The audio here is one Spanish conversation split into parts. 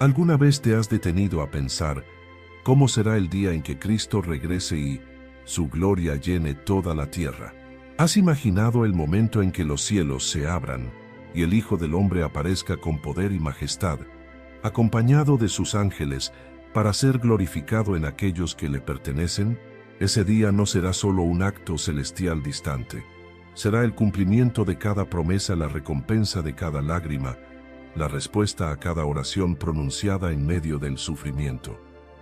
¿Alguna vez te has detenido a pensar cómo será el día en que Cristo regrese y su gloria llene toda la tierra? ¿Has imaginado el momento en que los cielos se abran y el Hijo del Hombre aparezca con poder y majestad, acompañado de sus ángeles, para ser glorificado en aquellos que le pertenecen? Ese día no será solo un acto celestial distante. Será el cumplimiento de cada promesa, la recompensa de cada lágrima, la respuesta a cada oración pronunciada en medio del sufrimiento.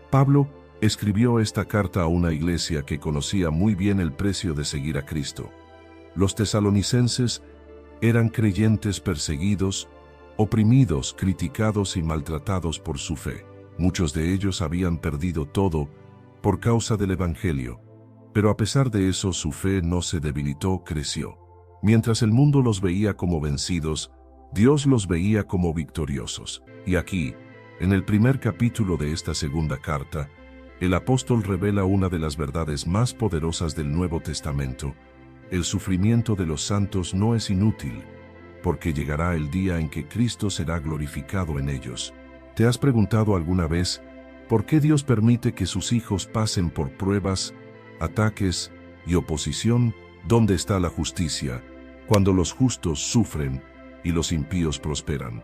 Pablo escribió esta carta a una iglesia que conocía muy bien el precio de seguir a Cristo. Los tesalonicenses eran creyentes perseguidos, oprimidos, criticados y maltratados por su fe. Muchos de ellos habían perdido todo por causa del Evangelio, pero a pesar de eso su fe no se debilitó, creció. Mientras el mundo los veía como vencidos, Dios los veía como victoriosos. Y aquí, en el primer capítulo de esta segunda carta, el apóstol revela una de las verdades más poderosas del Nuevo Testamento. El sufrimiento de los santos no es inútil, porque llegará el día en que Cristo será glorificado en ellos. ¿Te has preguntado alguna vez por qué Dios permite que sus hijos pasen por pruebas, ataques y oposición? ¿Dónde está la justicia cuando los justos sufren y los impíos prosperan?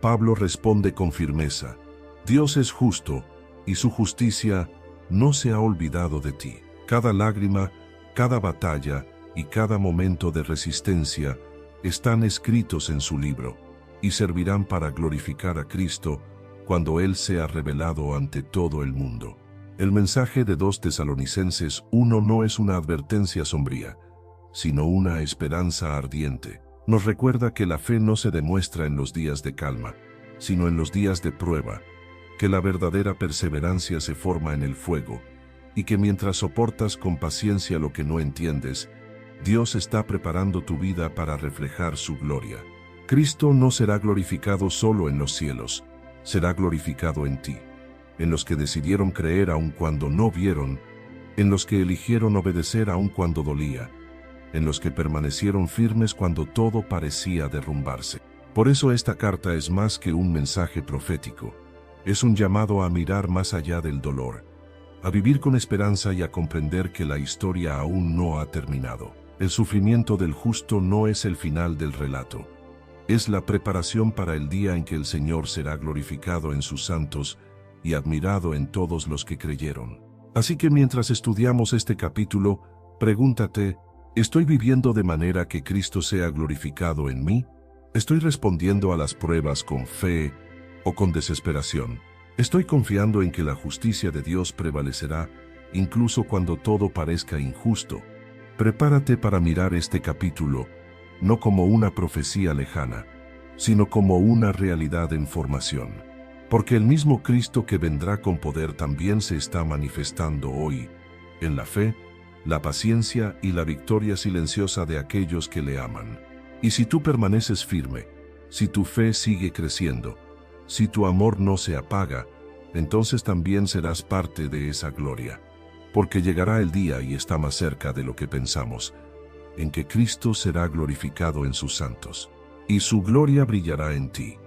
Pablo responde con firmeza: Dios es justo, y su justicia no se ha olvidado de ti. Cada lágrima, cada batalla y cada momento de resistencia están escritos en su libro, y servirán para glorificar a Cristo cuando Él sea revelado ante todo el mundo. El mensaje de 2 Tesalonicenses 1 no es una advertencia sombría, sino una esperanza ardiente. Nos recuerda que la fe no se demuestra en los días de calma, sino en los días de prueba, que la verdadera perseverancia se forma en el fuego, y que mientras soportas con paciencia lo que no entiendes, Dios está preparando tu vida para reflejar su gloria. Cristo no será glorificado solo en los cielos, será glorificado en ti, en los que decidieron creer aun cuando no vieron, en los que eligieron obedecer aun cuando dolía, en los que permanecieron firmes cuando todo parecía derrumbarse. Por eso esta carta es más que un mensaje profético. Es un llamado a mirar más allá del dolor, a vivir con esperanza y a comprender que la historia aún no ha terminado. El sufrimiento del justo no es el final del relato. Es la preparación para el día en que el Señor será glorificado en sus santos y admirado en todos los que creyeron. Así que mientras estudiamos este capítulo, pregúntate: ¿estoy viviendo de manera que Cristo sea glorificado en mí? ¿Estoy respondiendo a las pruebas con fe o con desesperación? ¿Estoy confiando en que la justicia de Dios prevalecerá, incluso cuando todo parezca injusto? Prepárate para mirar este capítulo, no como una profecía lejana, sino como una realidad en formación. Porque el mismo Cristo que vendrá con poder también se está manifestando hoy, en la fe, la paciencia y la victoria silenciosa de aquellos que le aman. Y si tú permaneces firme, si tu fe sigue creciendo, si tu amor no se apaga, entonces también serás parte de esa gloria. Porque llegará el día, y está más cerca de lo que pensamos, en que Cristo será glorificado en sus santos, y su gloria brillará en ti.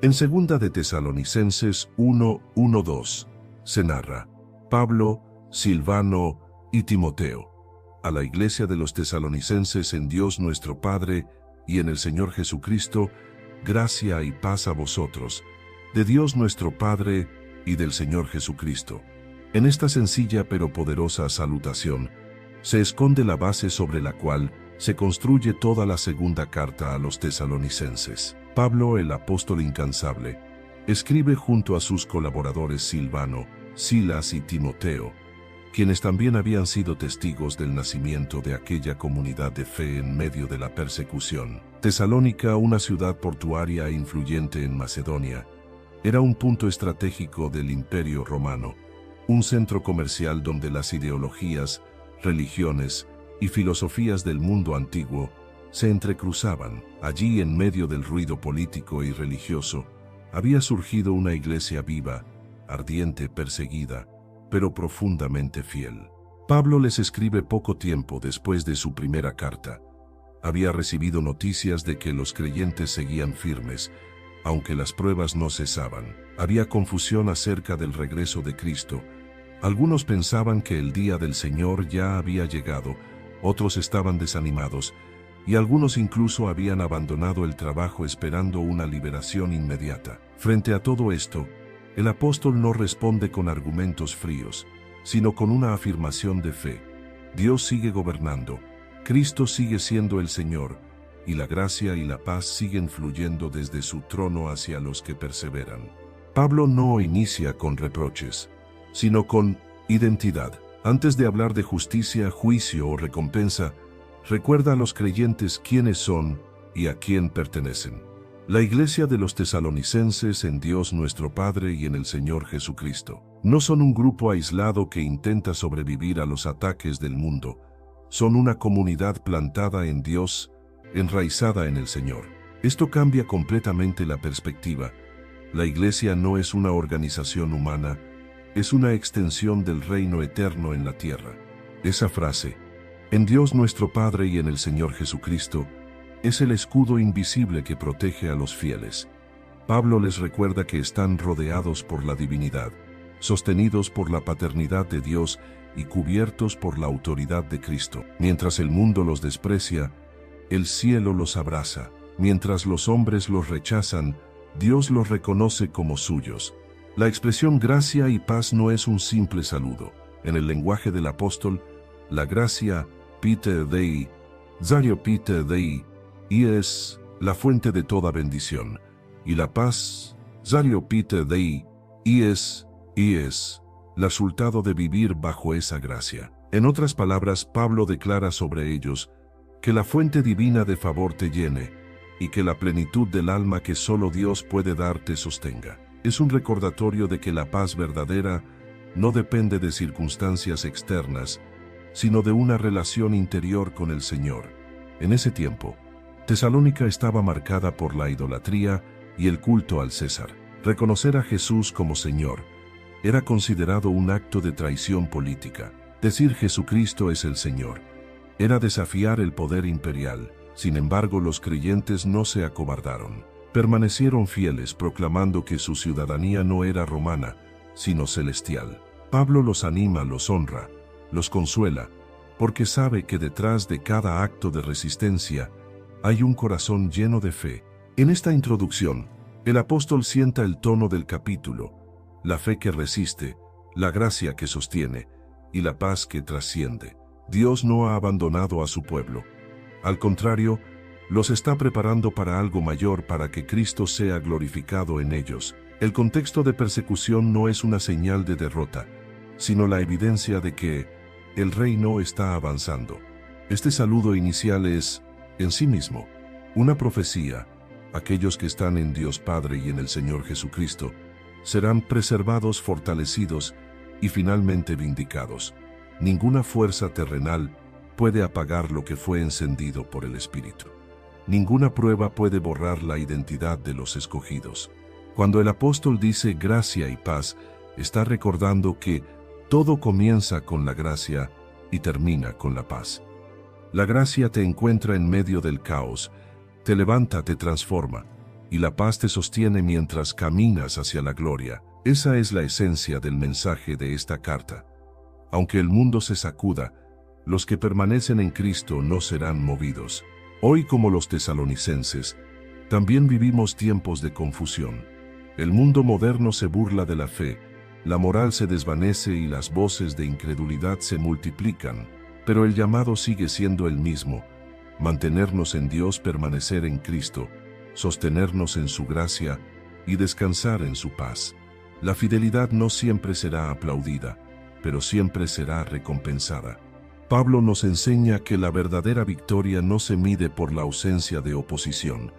En 2 de Tesalonicenses 1:1-2 se narra: Pablo, Silvano y Timoteo, a la iglesia de los tesalonicenses en Dios nuestro Padre y en el Señor Jesucristo, gracia y paz a vosotros, de Dios nuestro Padre y del Señor Jesucristo. En esta sencilla pero poderosa salutación se esconde la base sobre la cual se construye toda la segunda carta a los tesalonicenses. Pablo, el apóstol incansable, escribe junto a sus colaboradores Silvano, Silas y Timoteo, quienes también habían sido testigos del nacimiento de aquella comunidad de fe en medio de la persecución. Tesalónica, una ciudad portuaria e influyente en Macedonia, era un punto estratégico del Imperio Romano, un centro comercial donde las ideologías, religiones y filosofías del mundo antiguo se entrecruzaban. Allí, en medio del ruido político y religioso, había surgido una iglesia viva, ardiente, perseguida, pero profundamente fiel. Pablo les escribe poco tiempo después de su primera carta. Había recibido noticias de que los creyentes seguían firmes, aunque las pruebas no cesaban. Había confusión acerca del regreso de Cristo. Algunos pensaban que el día del Señor ya había llegado, otros estaban desanimados, y algunos incluso habían abandonado el trabajo esperando una liberación inmediata. Frente a todo esto, el apóstol no responde con argumentos fríos, sino con una afirmación de fe. Dios sigue gobernando, Cristo sigue siendo el Señor, y la gracia y la paz siguen fluyendo desde su trono hacia los que perseveran. Pablo no inicia con reproches, sino con identidad. Antes de hablar de justicia, juicio o recompensa, recuerda a los creyentes quiénes son y a quién pertenecen. La iglesia de los tesalonicenses en Dios nuestro Padre y en el Señor Jesucristo. No son un grupo aislado que intenta sobrevivir a los ataques del mundo. Son una comunidad plantada en Dios, enraizada en el Señor. Esto cambia completamente la perspectiva. La iglesia no es una organización humana, es una extensión del reino eterno en la tierra. Esa frase, en Dios nuestro Padre y en el Señor Jesucristo, es el escudo invisible que protege a los fieles. Pablo les recuerda que están rodeados por la divinidad, sostenidos por la paternidad de Dios y cubiertos por la autoridad de Cristo. Mientras el mundo los desprecia, el cielo los abraza. Mientras los hombres los rechazan, Dios los reconoce como suyos. La expresión gracia y paz no es un simple saludo. En el lenguaje del apóstol, la gracia, Peter Dei, Zario Peter Dei, y es la fuente de toda bendición, y la paz, Zario Peter Dei, y es resultado de vivir bajo esa gracia. En otras palabras, Pablo declara sobre ellos que la fuente divina de favor te llene, y que la plenitud del alma que solo Dios puede dar te sostenga. Es un recordatorio de que la paz verdadera no depende de circunstancias externas, sino de una relación interior con el Señor. En ese tiempo, Tesalónica estaba marcada por la idolatría y el culto al César. Reconocer a Jesús como Señor era considerado un acto de traición política. Decir Jesucristo es el Señor era desafiar el poder imperial. Sin embargo, los creyentes no se acobardaron. Permanecieron fieles proclamando que su ciudadanía no era romana, sino celestial. Pablo los anima, los honra, los consuela, porque sabe que detrás de cada acto de resistencia hay un corazón lleno de fe. En esta introducción, el apóstol sienta el tono del capítulo, la fe que resiste, la gracia que sostiene y la paz que trasciende. Dios no ha abandonado a su pueblo. Al contrario, los está preparando para algo mayor, para que Cristo sea glorificado en ellos. El contexto de persecución no es una señal de derrota, sino la evidencia de que el reino está avanzando. Este saludo inicial es, en sí mismo, una profecía. Aquellos que están en Dios Padre y en el Señor Jesucristo serán preservados, fortalecidos y finalmente vindicados. Ninguna fuerza terrenal puede apagar lo que fue encendido por el Espíritu. Ninguna prueba puede borrar la identidad de los escogidos. Cuando el apóstol dice gracia y paz, está recordando que todo comienza con la gracia y termina con la paz. La gracia te encuentra en medio del caos, te levanta, te transforma, y la paz te sostiene mientras caminas hacia la gloria. Esa es la esencia del mensaje de esta carta. Aunque el mundo se sacuda, los que permanecen en Cristo no serán movidos. Hoy, como los tesalonicenses, también vivimos tiempos de confusión. El mundo moderno se burla de la fe, la moral se desvanece y las voces de incredulidad se multiplican, pero el llamado sigue siendo el mismo: mantenernos en Dios, permanecer en Cristo, sostenernos en su gracia y descansar en su paz. La fidelidad no siempre será aplaudida, pero siempre será recompensada. Pablo nos enseña que la verdadera victoria no se mide por la ausencia de oposición,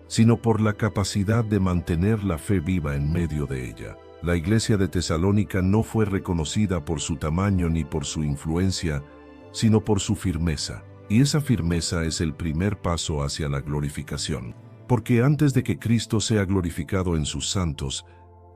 sino por la capacidad de mantener la fe viva en medio de ella. La iglesia de Tesalónica no fue reconocida por su tamaño ni por su influencia, sino por su firmeza. Y esa firmeza es el primer paso hacia la glorificación. Porque antes de que Cristo sea glorificado en sus santos,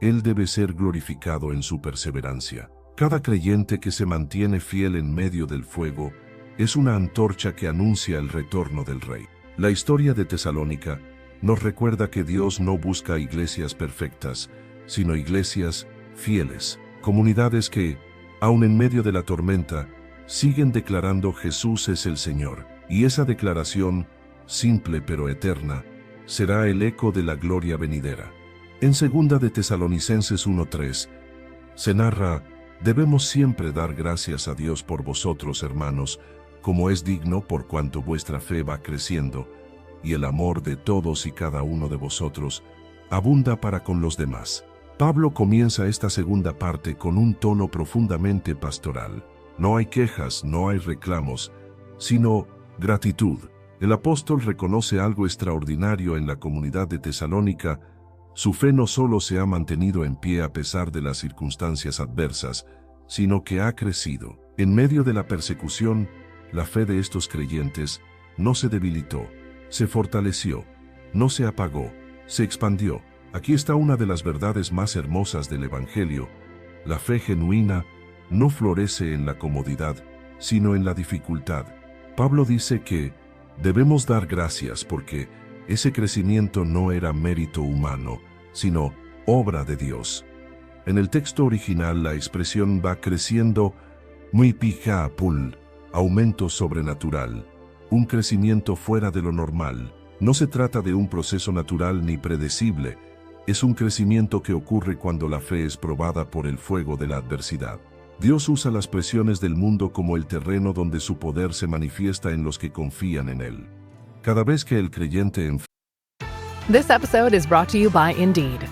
Él debe ser glorificado en su perseverancia. Cada creyente que se mantiene fiel en medio del fuego es una antorcha que anuncia el retorno del Rey. La historia de Tesalónica nos recuerda que Dios no busca iglesias perfectas, sino iglesias fieles, comunidades que, aun en medio de la tormenta, siguen declarando Jesús es el Señor, y esa declaración, simple pero eterna, será el eco de la gloria venidera. En 2 de Tesalonicenses 1:3, se narra: debemos siempre dar gracias a Dios por vosotros, hermanos, como es digno, por cuanto vuestra fe va creciendo, y el amor de todos y cada uno de vosotros abunda para con los demás. Pablo comienza esta segunda parte con un tono profundamente pastoral. No hay quejas, no hay reclamos, sino gratitud. El apóstol reconoce algo extraordinario en la comunidad de Tesalónica. Su fe no solo se ha mantenido en pie a pesar de las circunstancias adversas, sino que ha crecido. En medio de la persecución, la fe de estos creyentes no se debilitó, se fortaleció, no se apagó, se expandió. Aquí está una de las verdades más hermosas del Evangelio. La fe genuina no florece en la comodidad, sino en la dificultad. Pablo dice que debemos dar gracias porque ese crecimiento no era mérito humano, sino obra de Dios. En el texto original la expresión va creciendo muy pijapul, aumento sobrenatural, un crecimiento fuera de lo normal. No se trata de un proceso natural ni predecible, es un crecimiento que ocurre cuando la fe es probada por el fuego de la adversidad. Dios usa las presiones del mundo como el terreno donde su poder se manifiesta en los que confían en Él. Cada vez que el creyente This episode is brought to you by Indeed.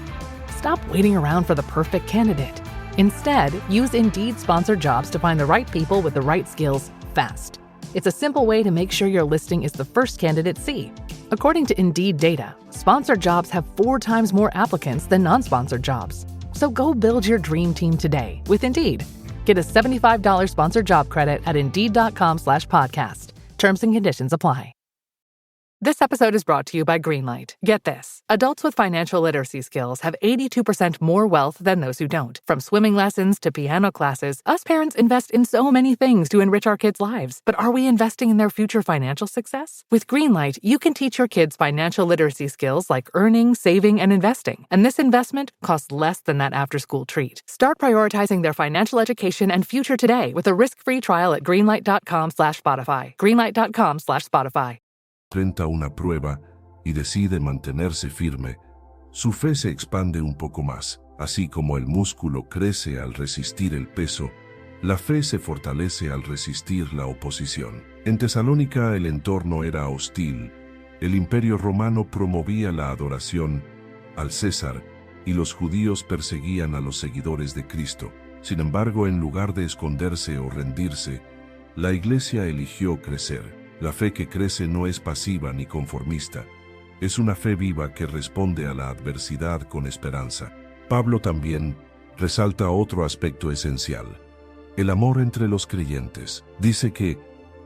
Stop waiting around for the perfect candidate. Instead, use Indeed sponsored jobs to find the right people with the right skills fast. It's a simple way to make sure your listing is the first candidates see. According to Indeed data, sponsored jobs have 4 times more applicants than non-sponsored jobs. So go build your dream team today with Indeed. Get a $75 sponsored job credit at Indeed.com/podcast. Terms and conditions apply. This episode is brought to you by Greenlight. Get this. Adults with financial literacy skills have 82% more wealth than those who don't. From swimming lessons to piano classes, us parents invest in so many things to enrich our kids' lives. But are we investing in their future financial success? With Greenlight, you can teach your kids financial literacy skills like earning, saving, and investing. And this investment costs less than that after-school treat. Start prioritizing their financial education and future today with a risk-free trial at greenlight.com/Spotify. Greenlight.com/Spotify. enfrenta una prueba y decide mantenerse firme, su fe se expande un poco más. Así como el músculo crece al resistir el peso, la fe se fortalece al resistir la oposición. En Tesalónica el entorno era hostil. El Imperio Romano promovía la adoración al César y los judíos perseguían a los seguidores de Cristo. Sin embargo, en lugar de esconderse o rendirse, la Iglesia eligió crecer. La fe que crece no es pasiva ni conformista. Es una fe viva que responde a la adversidad con esperanza. Pablo también resalta otro aspecto esencial: el amor entre los creyentes. Dice que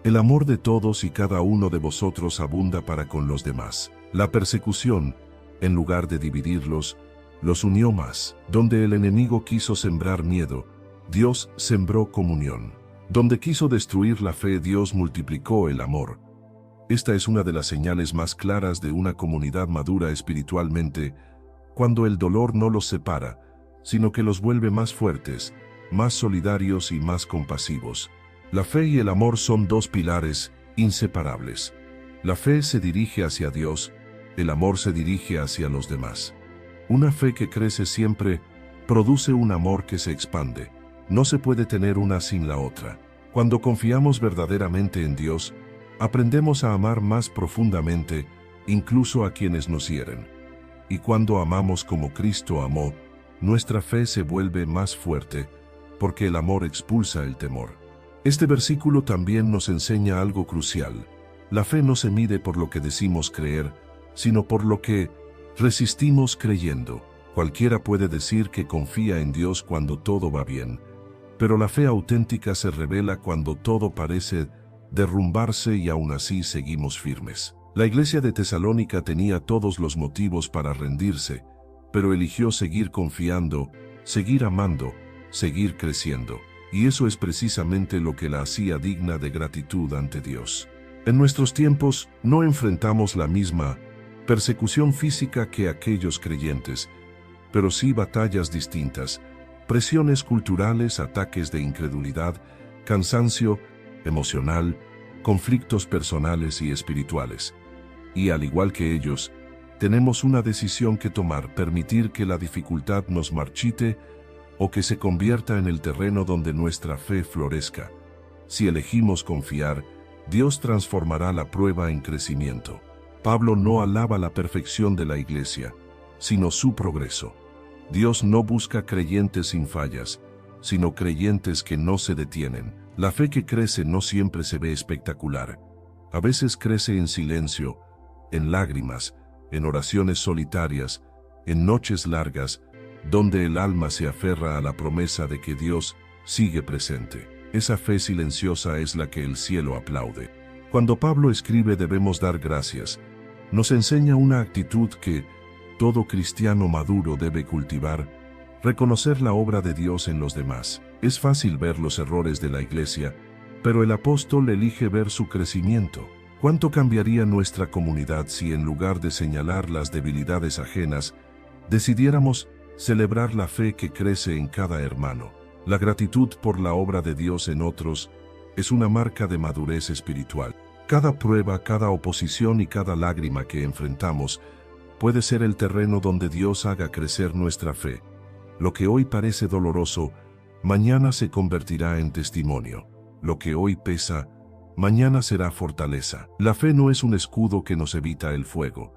el amor de todos y cada uno de vosotros abunda para con los demás. La persecución, en lugar de dividirlos, los unió más. Donde el enemigo quiso sembrar miedo, Dios sembró comunión. Donde quiso destruir la fe, Dios multiplicó el amor. Esta es una de las señales más claras de una comunidad madura espiritualmente, cuando el dolor no los separa, sino que los vuelve más fuertes, más solidarios y más compasivos. La fe y el amor son 2 pilares inseparables. La fe se dirige hacia Dios, el amor se dirige hacia los demás. Una fe que crece siempre produce un amor que se expande. No se puede tener una sin la otra. Cuando confiamos verdaderamente en Dios, aprendemos a amar más profundamente, incluso a quienes nos hieren. Y cuando amamos como Cristo amó, nuestra fe se vuelve más fuerte, porque el amor expulsa el temor. Este versículo también nos enseña algo crucial. La fe no se mide por lo que decimos creer, sino por lo que resistimos creyendo. Cualquiera puede decir que confía en Dios cuando todo va bien, pero la fe auténtica se revela cuando todo parece derrumbarse y aún así seguimos firmes. La iglesia de Tesalónica tenía todos los motivos para rendirse, pero eligió seguir confiando, seguir amando, seguir creciendo. Y eso es precisamente lo que la hacía digna de gratitud ante Dios. En nuestros tiempos no enfrentamos la misma persecución física que aquellos creyentes, pero sí batallas distintas, presiones culturales, ataques de incredulidad, cansancio emocional, conflictos personales y espirituales. Y al igual que ellos, tenemos una decisión que tomar: permitir que la dificultad nos marchite o que se convierta en el terreno donde nuestra fe florezca. Si elegimos confiar, Dios transformará la prueba en crecimiento. Pablo no alaba la perfección de la iglesia, sino su progreso. Dios no busca creyentes sin fallas, sino creyentes que no se detienen. La fe que crece no siempre se ve espectacular. A veces crece en silencio, en lágrimas, en oraciones solitarias, en noches largas, donde el alma se aferra a la promesa de que Dios sigue presente. Esa fe silenciosa es la que el cielo aplaude. Cuando Pablo escribe debemos dar gracias, nos enseña una actitud que todo cristiano maduro debe cultivar: reconocer la obra de Dios en los demás. Es fácil ver los errores de la iglesia, pero el apóstol elige ver su crecimiento. ¿Cuánto cambiaría nuestra comunidad si en lugar de señalar las debilidades ajenas, decidiéramos celebrar la fe que crece en cada hermano? La gratitud por la obra de Dios en otros es una marca de madurez espiritual. Cada prueba, cada oposición y cada lágrima que enfrentamos puede ser el terreno donde Dios haga crecer nuestra fe. Lo que hoy parece doloroso, mañana se convertirá en testimonio. Lo que hoy pesa, mañana será fortaleza. La fe no es un escudo que nos evita el fuego,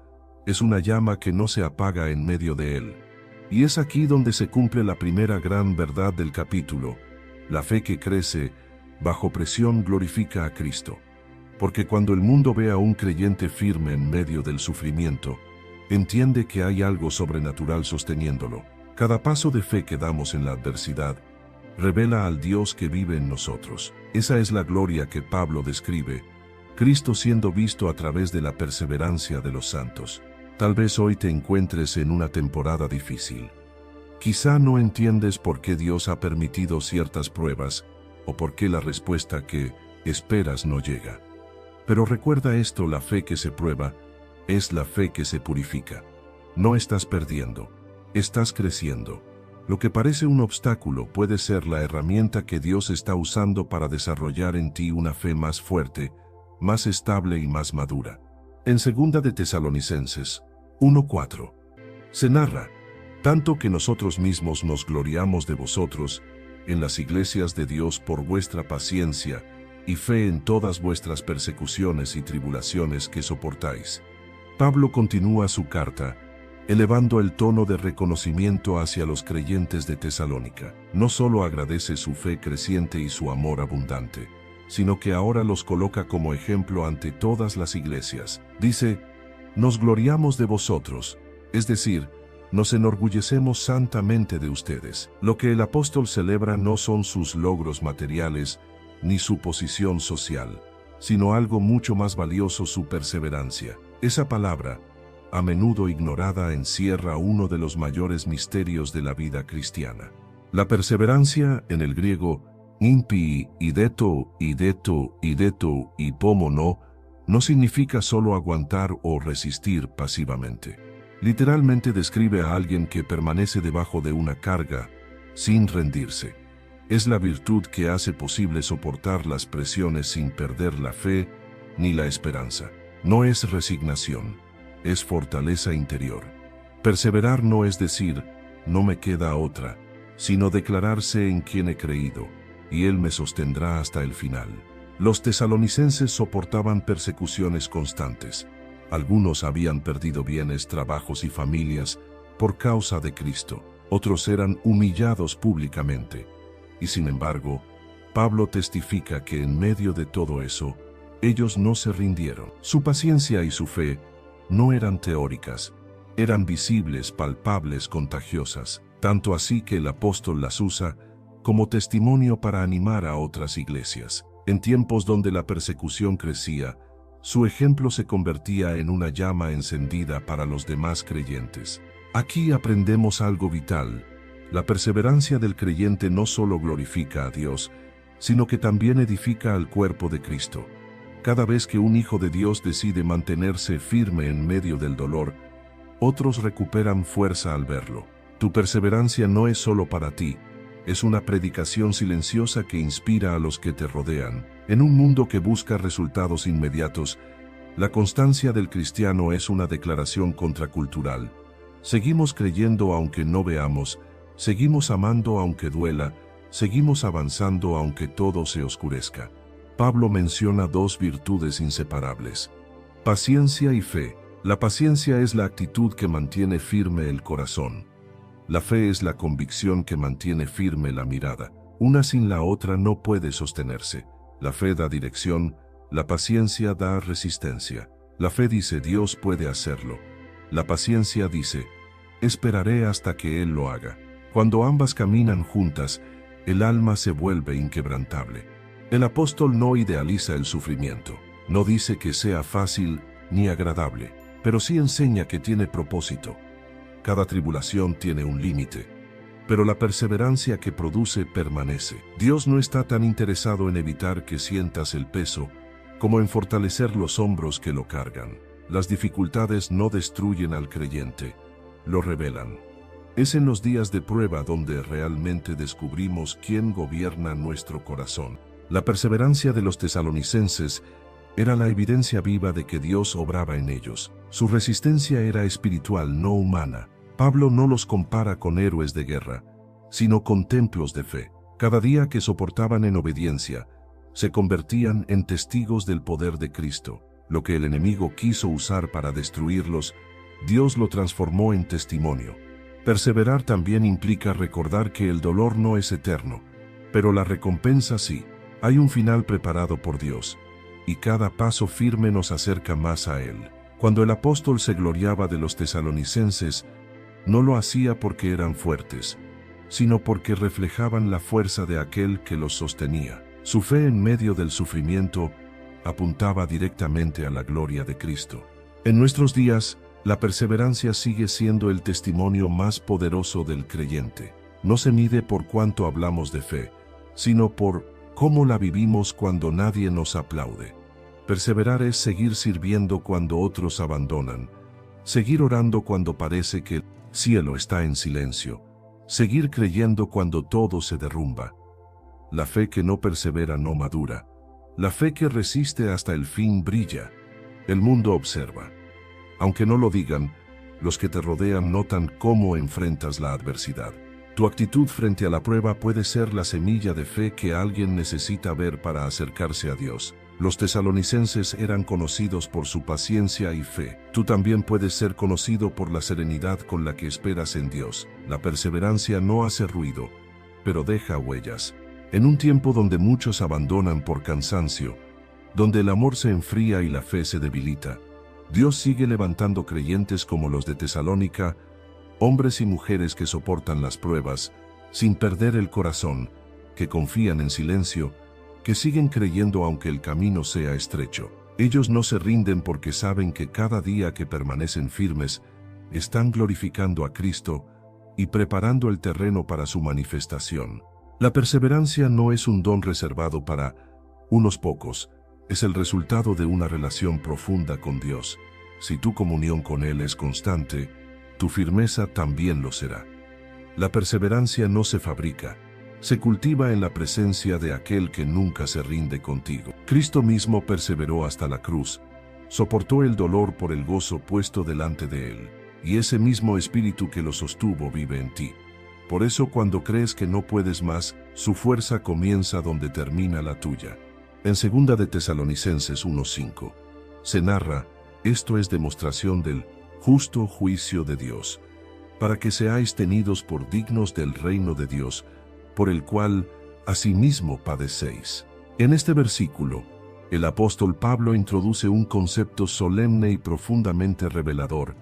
es una llama que no se apaga en medio de él. Y es aquí donde se cumple la primera gran verdad del capítulo: la fe que crece bajo presión glorifica a Cristo. Porque cuando el mundo ve a un creyente firme en medio del sufrimiento, entiende que hay algo sobrenatural sosteniéndolo. Cada paso de fe que damos en la adversidad revela al Dios que vive en nosotros. Esa es la gloria que Pablo describe: Cristo siendo visto a través de la perseverancia de los santos. Tal vez hoy te encuentres en una temporada difícil. Quizá no entiendes por qué Dios ha permitido ciertas pruebas o por qué la respuesta que esperas no llega. Pero recuerda esto: la fe que se prueba es la fe que se purifica. No estás perdiendo, estás creciendo. Lo que parece un obstáculo puede ser la herramienta que Dios está usando para desarrollar en ti una fe más fuerte, más estable y más madura. En 2 de Tesalonicenses 1:4 se narra: tanto que nosotros mismos nos gloriamos de vosotros en las iglesias de Dios por vuestra paciencia y fe en todas vuestras persecuciones y tribulaciones que soportáis. Pablo continúa su carta, elevando el tono de reconocimiento hacia los creyentes de Tesalónica. No solo agradece su fe creciente y su amor abundante, sino que ahora los coloca como ejemplo ante todas las iglesias. Dice: nos gloriamos de vosotros, es decir, nos enorgullecemos santamente de ustedes. Lo que el apóstol celebra no son sus logros materiales ni su posición social, sino algo mucho más valioso: su perseverancia. Esa palabra, a menudo ignorada, encierra uno de los mayores misterios de la vida cristiana. La perseverancia, en el griego, impi, ideto, y pomo no significa solo aguantar o resistir pasivamente. Literalmente describe a alguien que permanece debajo de una carga, sin rendirse. Es la virtud que hace posible soportar las presiones sin perder la fe ni la esperanza. No es resignación, es fortaleza interior. Perseverar no es decir, no me queda otra, sino declararse en quien he creído, y Él me sostendrá hasta el final. Los tesalonicenses soportaban persecuciones constantes. Algunos habían perdido bienes, trabajos y familias por causa de Cristo. Otros eran humillados públicamente. Y sin embargo, Pablo testifica que en medio de todo eso, ellos no se rindieron. Su paciencia y su fe no eran teóricas, eran visibles, palpables, contagiosas, tanto así que el apóstol las usa como testimonio para animar a otras iglesias. En tiempos donde la persecución crecía, su ejemplo se convertía en una llama encendida para los demás creyentes. Aquí aprendemos algo vital: la perseverancia del creyente no solo glorifica a Dios, sino que también edifica al cuerpo de Cristo. Cada vez que un hijo de Dios decide mantenerse firme en medio del dolor, otros recuperan fuerza al verlo. Tu perseverancia no es solo para ti, es una predicación silenciosa que inspira a los que te rodean. En un mundo que busca resultados inmediatos, la constancia del cristiano es una declaración contracultural. Seguimos creyendo aunque no veamos, seguimos amando aunque duela, seguimos avanzando aunque todo se oscurezca. Pablo menciona dos virtudes inseparables: paciencia y fe. La paciencia es la actitud que mantiene firme el corazón. La fe es la convicción que mantiene firme la mirada. Una sin la otra no puede sostenerse. La fe da dirección, la paciencia da resistencia. La fe dice Dios puede hacerlo. La paciencia dice, esperaré hasta que Él lo haga. Cuando ambas caminan juntas, el alma se vuelve inquebrantable. El apóstol no idealiza el sufrimiento, no dice que sea fácil ni agradable, pero sí enseña que tiene propósito. Cada tribulación tiene un límite, pero la perseverancia que produce permanece. Dios no está tan interesado en evitar que sientas el peso como en fortalecer los hombros que lo cargan. Las dificultades no destruyen al creyente, lo revelan. Es en los días de prueba donde realmente descubrimos quién gobierna nuestro corazón. La perseverancia de los tesalonicenses era la evidencia viva de que Dios obraba en ellos. Su resistencia era espiritual, no humana. Pablo no los compara con héroes de guerra, sino con templos de fe. Cada día que soportaban en obediencia, se convertían en testigos del poder de Cristo. Lo que el enemigo quiso usar para destruirlos, Dios lo transformó en testimonio. Perseverar también implica recordar que el dolor no es eterno, pero la recompensa sí. Hay un final preparado por Dios, y cada paso firme nos acerca más a Él. Cuando el apóstol se gloriaba de los tesalonicenses, no lo hacía porque eran fuertes, sino porque reflejaban la fuerza de aquel que los sostenía. Su fe en medio del sufrimiento apuntaba directamente a la gloria de Cristo. En nuestros días, la perseverancia sigue siendo el testimonio más poderoso del creyente. No se mide por cuánto hablamos de fe, sino por cómo la vivimos cuando nadie nos aplaude. Perseverar es seguir sirviendo cuando otros abandonan, seguir orando cuando parece que el cielo está en silencio, seguir creyendo cuando todo se derrumba. La fe que no persevera no madura. La fe que resiste hasta el fin brilla. El mundo observa. Aunque no lo digan, los que te rodean notan cómo enfrentas la adversidad. Tu actitud frente a la prueba puede ser la semilla de fe que alguien necesita ver para acercarse a Dios. Los tesalonicenses eran conocidos por su paciencia y fe. Tú también puedes ser conocido por la serenidad con la que esperas en Dios. La perseverancia no hace ruido, pero deja huellas. En un tiempo donde muchos abandonan por cansancio, donde el amor se enfría y la fe se debilita, Dios sigue levantando creyentes como los de Tesalónica, hombres y mujeres que soportan las pruebas, sin perder el corazón, que confían en silencio, que siguen creyendo aunque el camino sea estrecho. Ellos no se rinden porque saben que cada día que permanecen firmes, están glorificando a Cristo y preparando el terreno para su manifestación. La perseverancia no es un don reservado para unos pocos, es el resultado de una relación profunda con Dios. Si tu comunión con Él es constante, tu firmeza también lo será. La perseverancia no se fabrica, se cultiva en la presencia de aquel que nunca se rinde contigo. Cristo mismo perseveró hasta la cruz, soportó el dolor por el gozo puesto delante de Él, y ese mismo espíritu que lo sostuvo vive en ti. Por eso cuando crees que no puedes más, su fuerza comienza donde termina la tuya. En 2 de Tesalonicenses 1:5, se narra, esto es demostración del justo juicio de Dios, para que seáis tenidos por dignos del reino de Dios, por el cual asimismo padecéis. En este versículo, el apóstol Pablo introduce un concepto solemne y profundamente revelador.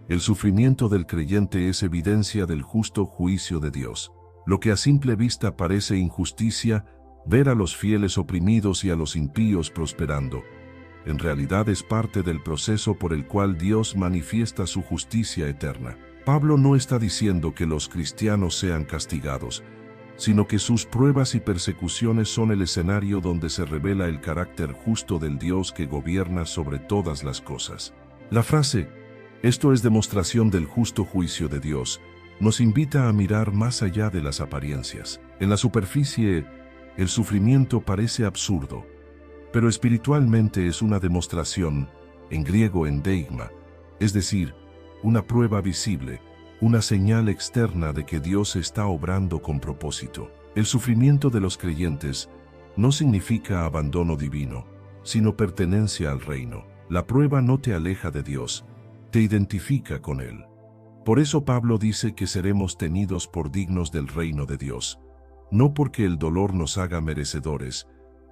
El sufrimiento del creyente es evidencia del justo juicio de Dios. Lo que a simple vista parece injusticia, ver a los fieles oprimidos y a los impíos prosperando, en realidad es parte del proceso por el cual Dios manifiesta su justicia eterna. Pablo no está diciendo que los cristianos sean castigados, sino que sus pruebas y persecuciones son el escenario donde se revela el carácter justo del Dios que gobierna sobre todas las cosas. La frase, "Esto es demostración del justo juicio de Dios", nos invita a mirar más allá de las apariencias. En la superficie, el sufrimiento parece absurdo, pero espiritualmente es una demostración, en griego endeigma, es decir, una prueba visible, una señal externa de que Dios está obrando con propósito. El sufrimiento de los creyentes no significa abandono divino, sino pertenencia al reino. La prueba no te aleja de Dios, te identifica con Él. Por eso Pablo dice que seremos tenidos por dignos del reino de Dios, no porque el dolor nos haga merecedores,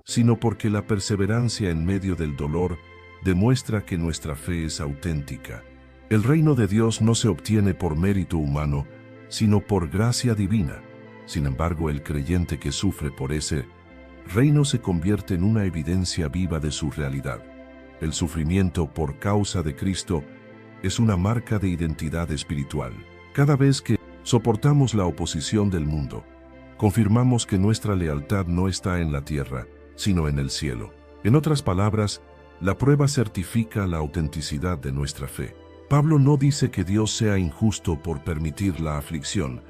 sino porque la perseverancia en medio del dolor demuestra que nuestra fe es auténtica. El reino de Dios no se obtiene por mérito humano, sino por gracia divina. Sin embargo, el creyente que sufre por ese reino se convierte en una evidencia viva de su realidad. El sufrimiento por causa de Cristo es una marca de identidad espiritual. Cada vez que soportamos la oposición del mundo, confirmamos que nuestra lealtad no está en la tierra, sino en el cielo. En otras palabras, la prueba certifica la autenticidad de nuestra fe. Pablo no dice que Dios sea injusto por permitir la aflicción,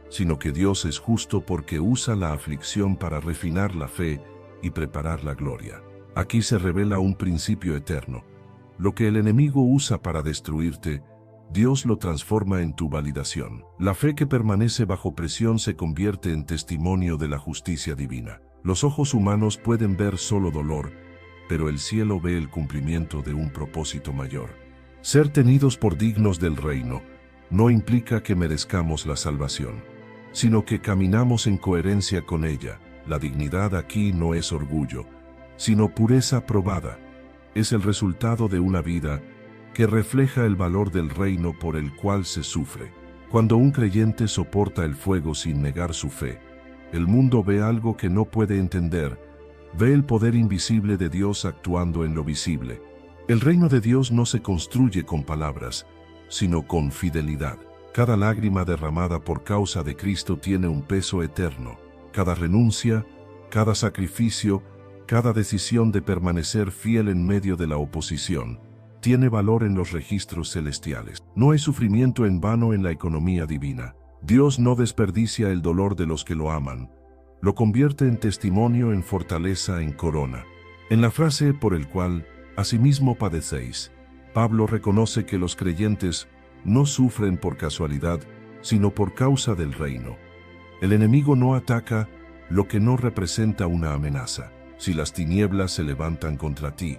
sino que Dios es justo porque usa la aflicción para refinar la fe y preparar la gloria. Aquí se revela un principio eterno. Lo que el enemigo usa para destruirte, Dios lo transforma en tu validación. La fe que permanece bajo presión se convierte en testimonio de la justicia divina. Los ojos humanos pueden ver solo dolor, pero el cielo ve el cumplimiento de un propósito mayor. Ser tenidos por dignos del reino no implica que merezcamos la salvación, sino que caminamos en coherencia con ella. La dignidad aquí no es orgullo, sino pureza probada. Es el resultado de una vida que refleja el valor del reino por el cual se sufre. Cuando un creyente soporta el fuego sin negar su fe, el mundo ve algo que no puede entender, ve el poder invisible de Dios actuando en lo visible. El reino de Dios no se construye con palabras, sino con fidelidad. Cada lágrima derramada por causa de Cristo tiene un peso eterno. Cada renuncia, cada sacrificio, cada decisión de permanecer fiel en medio de la oposición, tiene valor en los registros celestiales. No hay sufrimiento en vano en la economía divina. Dios no desperdicia el dolor de los que lo aman. Lo convierte en testimonio, en fortaleza, en corona. En la frase por el cual asimismo padecéis, Pablo reconoce que los creyentes no sufren por casualidad, sino por causa del reino. El enemigo no ataca lo que no representa una amenaza. Si las tinieblas se levantan contra ti,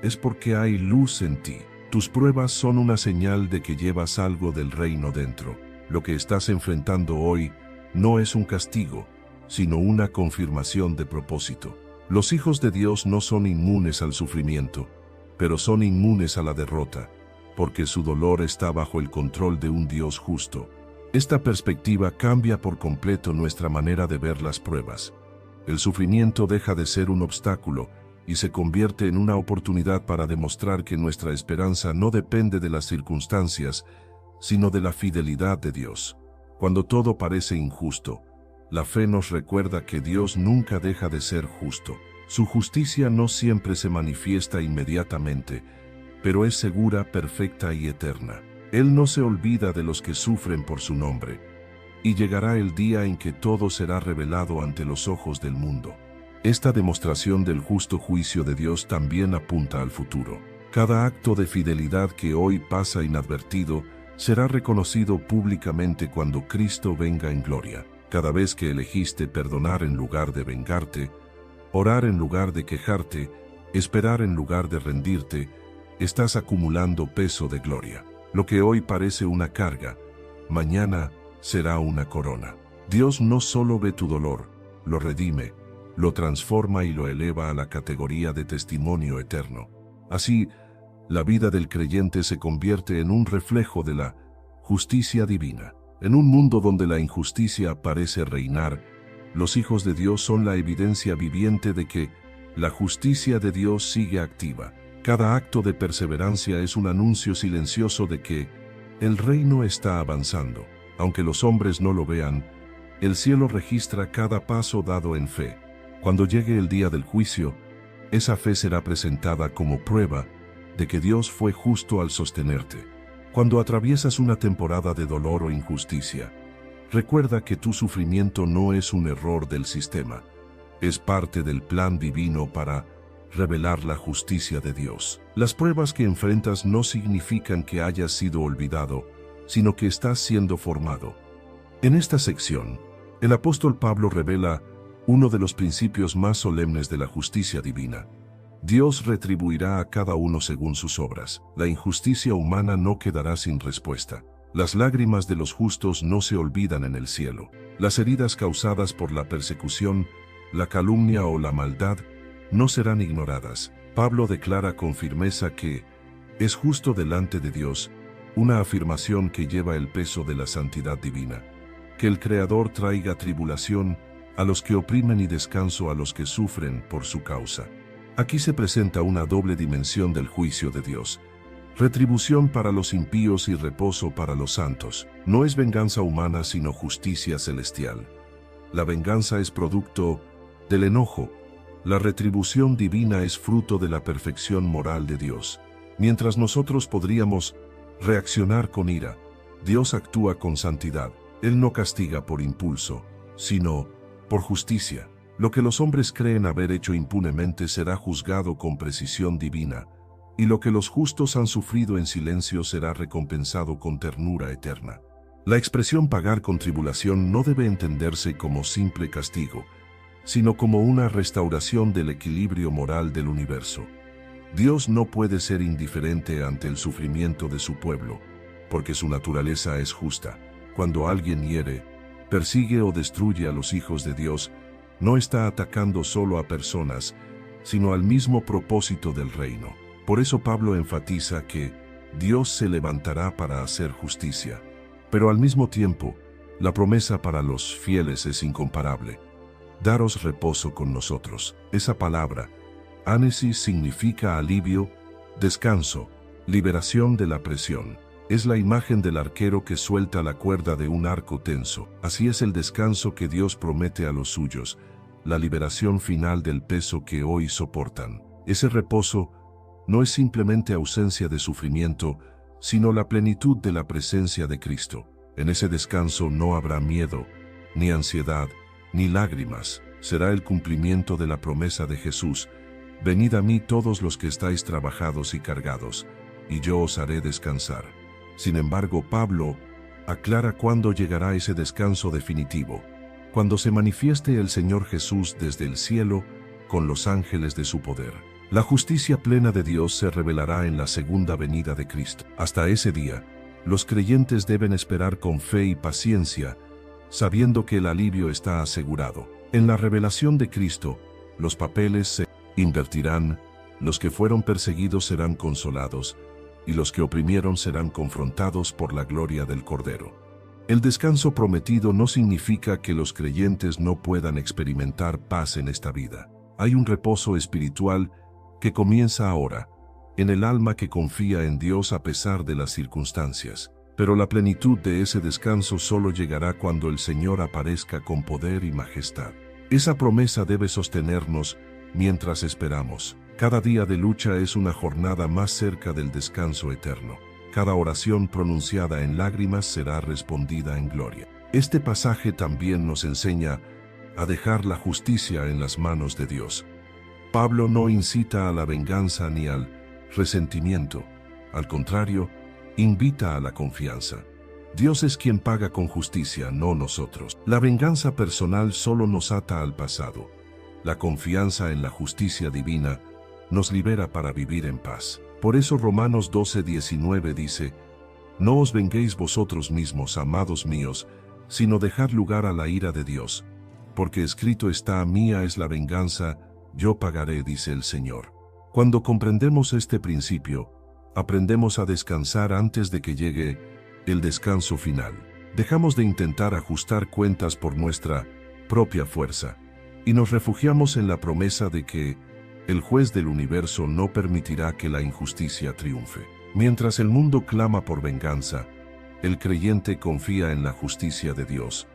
es porque hay luz en ti. Tus pruebas son una señal de que llevas algo del reino dentro. Lo que estás enfrentando hoy no es un castigo, sino una confirmación de propósito. Los hijos de Dios no son inmunes al sufrimiento, pero son inmunes a la derrota, porque su dolor está bajo el control de un Dios justo. Esta perspectiva cambia por completo nuestra manera de ver las pruebas. El sufrimiento deja de ser un obstáculo y se convierte en una oportunidad para demostrar que nuestra esperanza no depende de las circunstancias, sino de la fidelidad de Dios. Cuando todo parece injusto, la fe nos recuerda que Dios nunca deja de ser justo. Su justicia no siempre se manifiesta inmediatamente, pero es segura, perfecta y eterna. Él no se olvida de los que sufren por su nombre, y llegará el día en que todo será revelado ante los ojos del mundo. Esta demostración del justo juicio de Dios también apunta al futuro. Cada acto de fidelidad que hoy pasa inadvertido será reconocido públicamente cuando Cristo venga en gloria. Cada vez que elegiste perdonar en lugar de vengarte, orar en lugar de quejarte, esperar en lugar de rendirte, estás acumulando peso de gloria. Lo que hoy parece una carga, mañana será una corona. Dios no solo ve tu dolor, lo redime, lo transforma y lo eleva a la categoría de testimonio eterno. Así, la vida del creyente se convierte en un reflejo de la justicia divina. En un mundo donde la injusticia parece reinar, los hijos de Dios son la evidencia viviente de que la justicia de Dios sigue activa. Cada acto de perseverancia es un anuncio silencioso de que el reino está avanzando. Aunque los hombres no lo vean, El cielo registra cada paso dado en fe. Cuando llegue el día del juicio, esa fe será presentada como prueba de que Dios fue justo al sostenerte. Cuando atraviesas una temporada de dolor o injusticia, recuerda que tu sufrimiento no es un error del sistema, es parte del plan divino para revelar la justicia de Dios. Las pruebas que enfrentas no significan que hayas sido olvidado, sino que estás siendo formado. En esta sección, el apóstol Pablo revela uno de los principios más solemnes de la justicia divina. Dios retribuirá a cada uno según sus obras. La injusticia humana no quedará sin respuesta. Las lágrimas de los justos no se olvidan en el cielo. Las heridas causadas por la persecución, la calumnia o la maldad no serán ignoradas. Pablo declara con firmeza que es justo delante de Dios, una afirmación que lleva el peso de la santidad divina. Que el Creador traiga tribulación a los que oprimen y descanso a los que sufren por su causa. Aquí se presenta una doble dimensión del juicio de Dios. Retribución para los impíos y reposo para los santos. No es venganza humana sino justicia celestial. La venganza es producto del enojo. La retribución divina es fruto de la perfección moral de Dios. Mientras nosotros podríamos reaccionar con ira, Dios actúa con santidad. Él no castiga por impulso, sino por justicia. Lo que los hombres creen haber hecho impunemente será juzgado con precisión divina, y lo que los justos han sufrido en silencio será recompensado con ternura eterna. La expresión pagar con tribulación no debe entenderse como simple castigo, sino como una restauración del equilibrio moral del universo. Dios no puede ser indiferente ante el sufrimiento de su pueblo, porque su naturaleza es justa. Cuando alguien hiere, persigue o destruye a los hijos de Dios, no está atacando solo a personas, sino al mismo propósito del reino. Por eso Pablo enfatiza que Dios se levantará para hacer justicia. Pero al mismo tiempo, la promesa para los fieles es incomparable. Daros reposo con nosotros. Esa palabra, ánesis, significa alivio, descanso, liberación de la presión. Es la imagen del arquero que suelta la cuerda de un arco tenso. Así es el descanso que Dios promete a los suyos, la liberación final del peso que hoy soportan. Ese reposo no es simplemente ausencia de sufrimiento, sino la plenitud de la presencia de Cristo. En ese descanso no habrá miedo, ni ansiedad, ni lágrimas. Será el cumplimiento de la promesa de Jesús: venid a mí todos los que estáis trabajados y cargados, y yo os haré descansar. Sin embargo, Pablo aclara cuándo llegará ese descanso definitivo: cuando se manifieste el Señor Jesús desde el cielo con los ángeles de su poder. La justicia plena de Dios se revelará en la segunda venida de Cristo. Hasta ese día, los creyentes deben esperar con fe y paciencia, sabiendo que el alivio está asegurado. En la revelación de Cristo, los papeles se invertirán, los que fueron perseguidos serán consolados, y los que oprimieron serán confrontados por la gloria del Cordero. El descanso prometido no significa que los creyentes no puedan experimentar paz en esta vida. Hay un reposo espiritual que comienza ahora, en el alma que confía en Dios a pesar de las circunstancias. Pero la plenitud de ese descanso solo llegará cuando el Señor aparezca con poder y majestad. Esa promesa debe sostenernos mientras esperamos. Cada día de lucha es una jornada más cerca del descanso eterno. Cada oración pronunciada en lágrimas será respondida en gloria. Este pasaje también nos enseña a dejar la justicia en las manos de Dios. Pablo no incita a la venganza ni al resentimiento. Al contrario, invita a la confianza. Dios es quien paga con justicia, no nosotros. La venganza personal solo nos ata al pasado. La confianza en la justicia divina nos libera para vivir en paz. Por eso Romanos 12:19 dice: no os venguéis vosotros mismos, amados míos, sino dejad lugar a la ira de Dios. Porque escrito está: mía es la venganza, yo pagaré, dice el Señor. Cuando comprendemos este principio, aprendemos a descansar antes de que llegue el descanso final. Dejamos de intentar ajustar cuentas por nuestra propia fuerza y nos refugiamos en la promesa de que el juez del universo no permitirá que la injusticia triunfe. Mientras el mundo clama por venganza, el creyente confía en la justicia de Dios,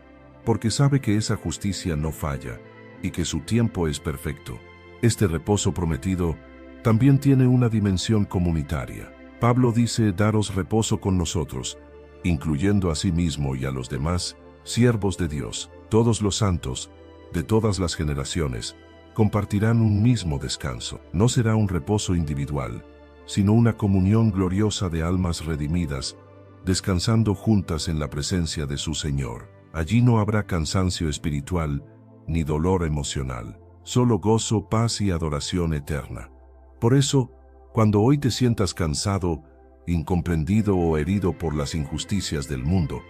porque sabe que esa justicia no falla y que su tiempo es perfecto. Este reposo prometido también tiene una dimensión comunitaria. Pablo dice: daros reposo con nosotros, incluyendo a sí mismo y a los demás siervos de Dios. Todos los santos, de todas las generaciones, compartirán un mismo descanso. No será un reposo individual, sino una comunión gloriosa de almas redimidas, descansando juntas en la presencia de su Señor. Allí no habrá cansancio espiritual ni dolor emocional, solo gozo, paz y adoración eterna. Por eso, cuando hoy te sientas cansado, incomprendido o herido por las injusticias del mundo,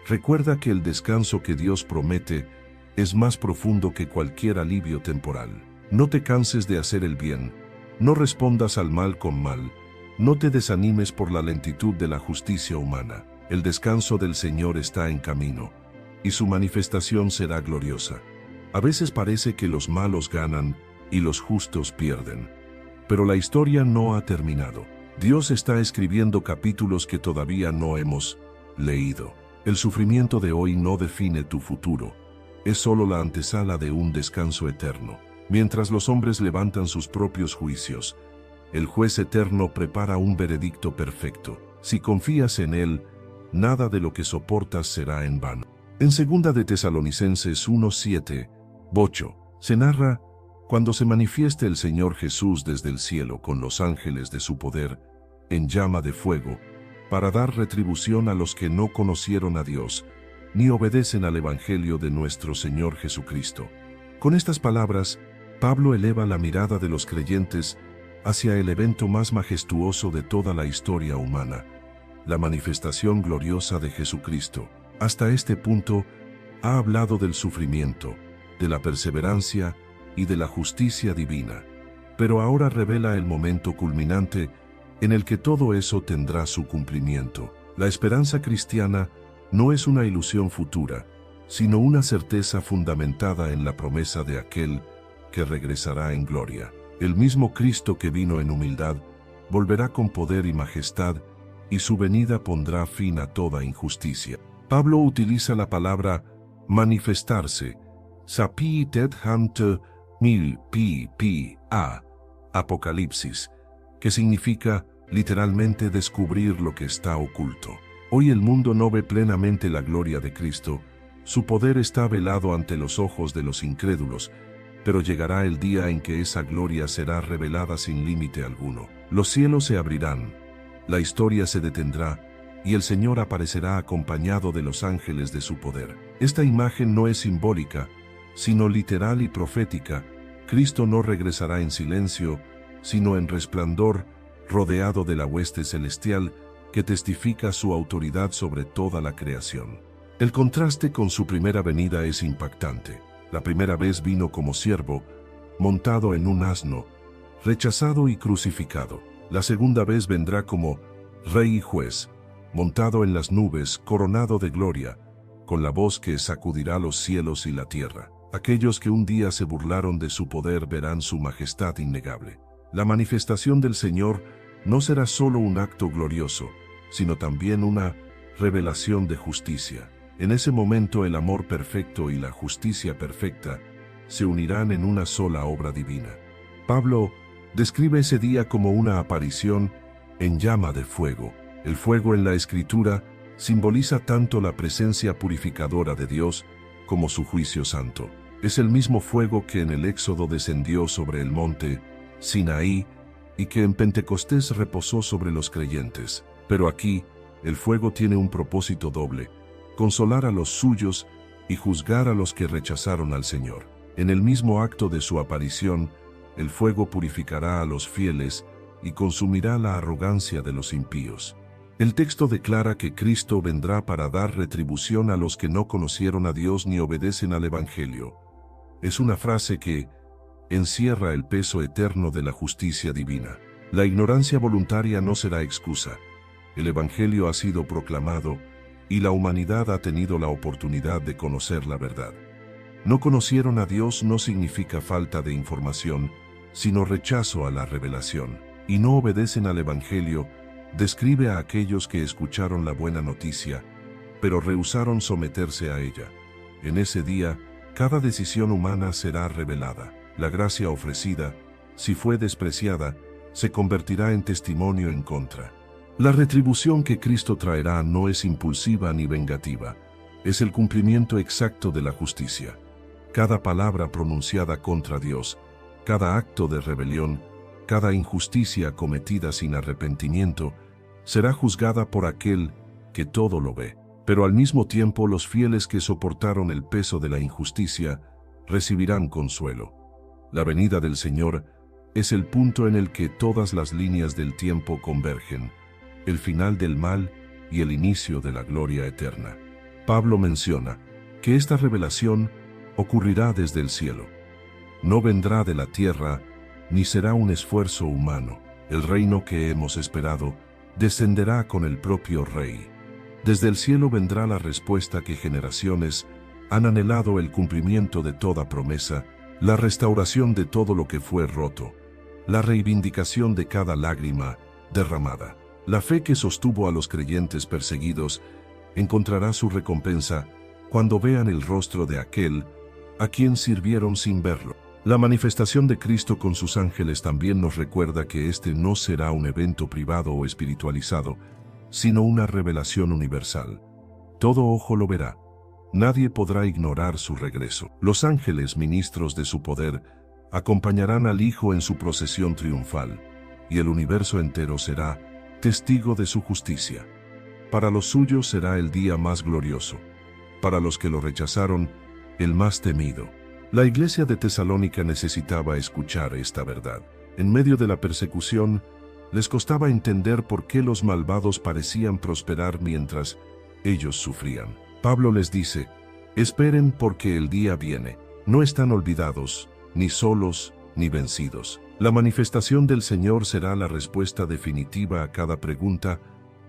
recuerda que el descanso que Dios promete es más profundo que cualquier alivio temporal. No te canses de hacer el bien, no respondas al mal con mal, no te desanimes por la lentitud de la justicia humana. El descanso del Señor está en camino, y su manifestación será gloriosa. A veces parece que los malos ganan y los justos pierden, pero la historia no ha terminado. Dios está escribiendo capítulos que todavía no hemos leído. El sufrimiento de hoy no define tu futuro, es solo la antesala de un descanso eterno. Mientras los hombres levantan sus propios juicios, el juez eterno prepara un veredicto perfecto. Si confías en él, nada de lo que soportas será en vano. En 2 de Tesalonicenses 1:7, 8, se narra: cuando se manifieste el Señor Jesús desde el cielo con los ángeles de su poder, en llama de fuego, para dar retribución a los que no conocieron a Dios, ni obedecen al Evangelio de nuestro Señor Jesucristo. Con estas palabras, Pablo eleva la mirada de los creyentes hacia el evento más majestuoso de toda la historia humana, la manifestación gloriosa de Jesucristo. Hasta este punto, ha hablado del sufrimiento, de la perseverancia y de la justicia divina, pero ahora revela el momento culminante en el que todo eso tendrá su cumplimiento. La esperanza cristiana no es una ilusión futura, sino una certeza fundamentada en la promesa de aquel que regresará en gloria. El mismo Cristo que vino en humildad, volverá con poder y majestad, y su venida pondrá fin a toda injusticia. Pablo utiliza la palabra manifestarse, sapi tet hante mil pi a, Apocalipsis, que significa literalmente descubrir lo que está oculto. Hoy el mundo no ve plenamente la gloria de Cristo, su poder está velado ante los ojos de los incrédulos, pero llegará el día en que esa gloria será revelada sin límite alguno. Los cielos se abrirán, la historia se detendrá, y el Señor aparecerá acompañado de los ángeles de su poder. Esta imagen no es simbólica, sino literal y profética. Cristo no regresará en silencio, sino en resplandor, rodeado de la hueste celestial que testifica su autoridad sobre toda la creación. El contraste con su primera venida es impactante. La primera vez vino como siervo, montado en un asno, rechazado y crucificado. La segunda vez vendrá como rey y juez, montado en las nubes, coronado de gloria, con la voz que sacudirá los cielos y la tierra. Aquellos que un día se burlaron de su poder verán su majestad innegable. La manifestación del Señor no será solo un acto glorioso, sino también una revelación de justicia. En ese momento el amor perfecto y la justicia perfecta se unirán en una sola obra divina. Pablo describe ese día como una aparición en llama de fuego. El fuego en la Escritura simboliza tanto la presencia purificadora de Dios como su juicio santo. Es el mismo fuego que en el Éxodo descendió sobre el monte Sinaí y que en Pentecostés reposó sobre los creyentes. Pero aquí, el fuego tiene un propósito doble: consolar a los suyos y juzgar a los que rechazaron al Señor. En el mismo acto de su aparición, el fuego purificará a los fieles y consumirá la arrogancia de los impíos. El texto declara que Cristo vendrá para dar retribución a los que no conocieron a Dios ni obedecen al Evangelio. Es una frase que encierra el peso eterno de la justicia divina. La ignorancia voluntaria no será excusa. El Evangelio ha sido proclamado y la humanidad ha tenido la oportunidad de conocer la verdad. No conocieron a Dios no significa falta de información, sino rechazo a la revelación. Y no obedecen al Evangelio describe a aquellos que escucharon la buena noticia, pero rehusaron someterse a ella. En ese día, cada decisión humana será revelada. La gracia ofrecida, si fue despreciada, se convertirá en testimonio en contra. La retribución que Cristo traerá no es impulsiva ni vengativa, es el cumplimiento exacto de la justicia. Cada palabra pronunciada contra Dios, cada acto de rebelión, cada injusticia cometida sin arrepentimiento, será juzgada por aquel que todo lo ve. Pero al mismo tiempo los fieles que soportaron el peso de la injusticia recibirán consuelo. La venida del Señor es el punto en el que todas las líneas del tiempo convergen, el final del mal y el inicio de la gloria eterna. Pablo menciona que esta revelación ocurrirá desde el cielo. No vendrá de la tierra, ni será un esfuerzo humano. El reino que hemos esperado descenderá con el propio Rey. Desde el cielo vendrá la respuesta que generaciones han anhelado, el cumplimiento de toda promesa, la restauración de todo lo que fue roto, la reivindicación de cada lágrima derramada. La fe que sostuvo a los creyentes perseguidos encontrará su recompensa cuando vean el rostro de aquel a quien sirvieron sin verlo. La manifestación de Cristo con sus ángeles también nos recuerda que este no será un evento privado o espiritualizado, sino una revelación universal. Todo ojo lo verá. Nadie podrá ignorar su regreso. Los ángeles, ministros de su poder, acompañarán al Hijo en su procesión triunfal, y el universo entero será testigo de su justicia. Para los suyos será el día más glorioso. Para los que lo rechazaron, el más temido. La iglesia de Tesalónica necesitaba escuchar esta verdad. En medio de la persecución, les costaba entender por qué los malvados parecían prosperar mientras ellos sufrían. Pablo les dice: esperen porque el día viene. No están olvidados, ni solos, ni vencidos. La manifestación del Señor será la respuesta definitiva a cada pregunta,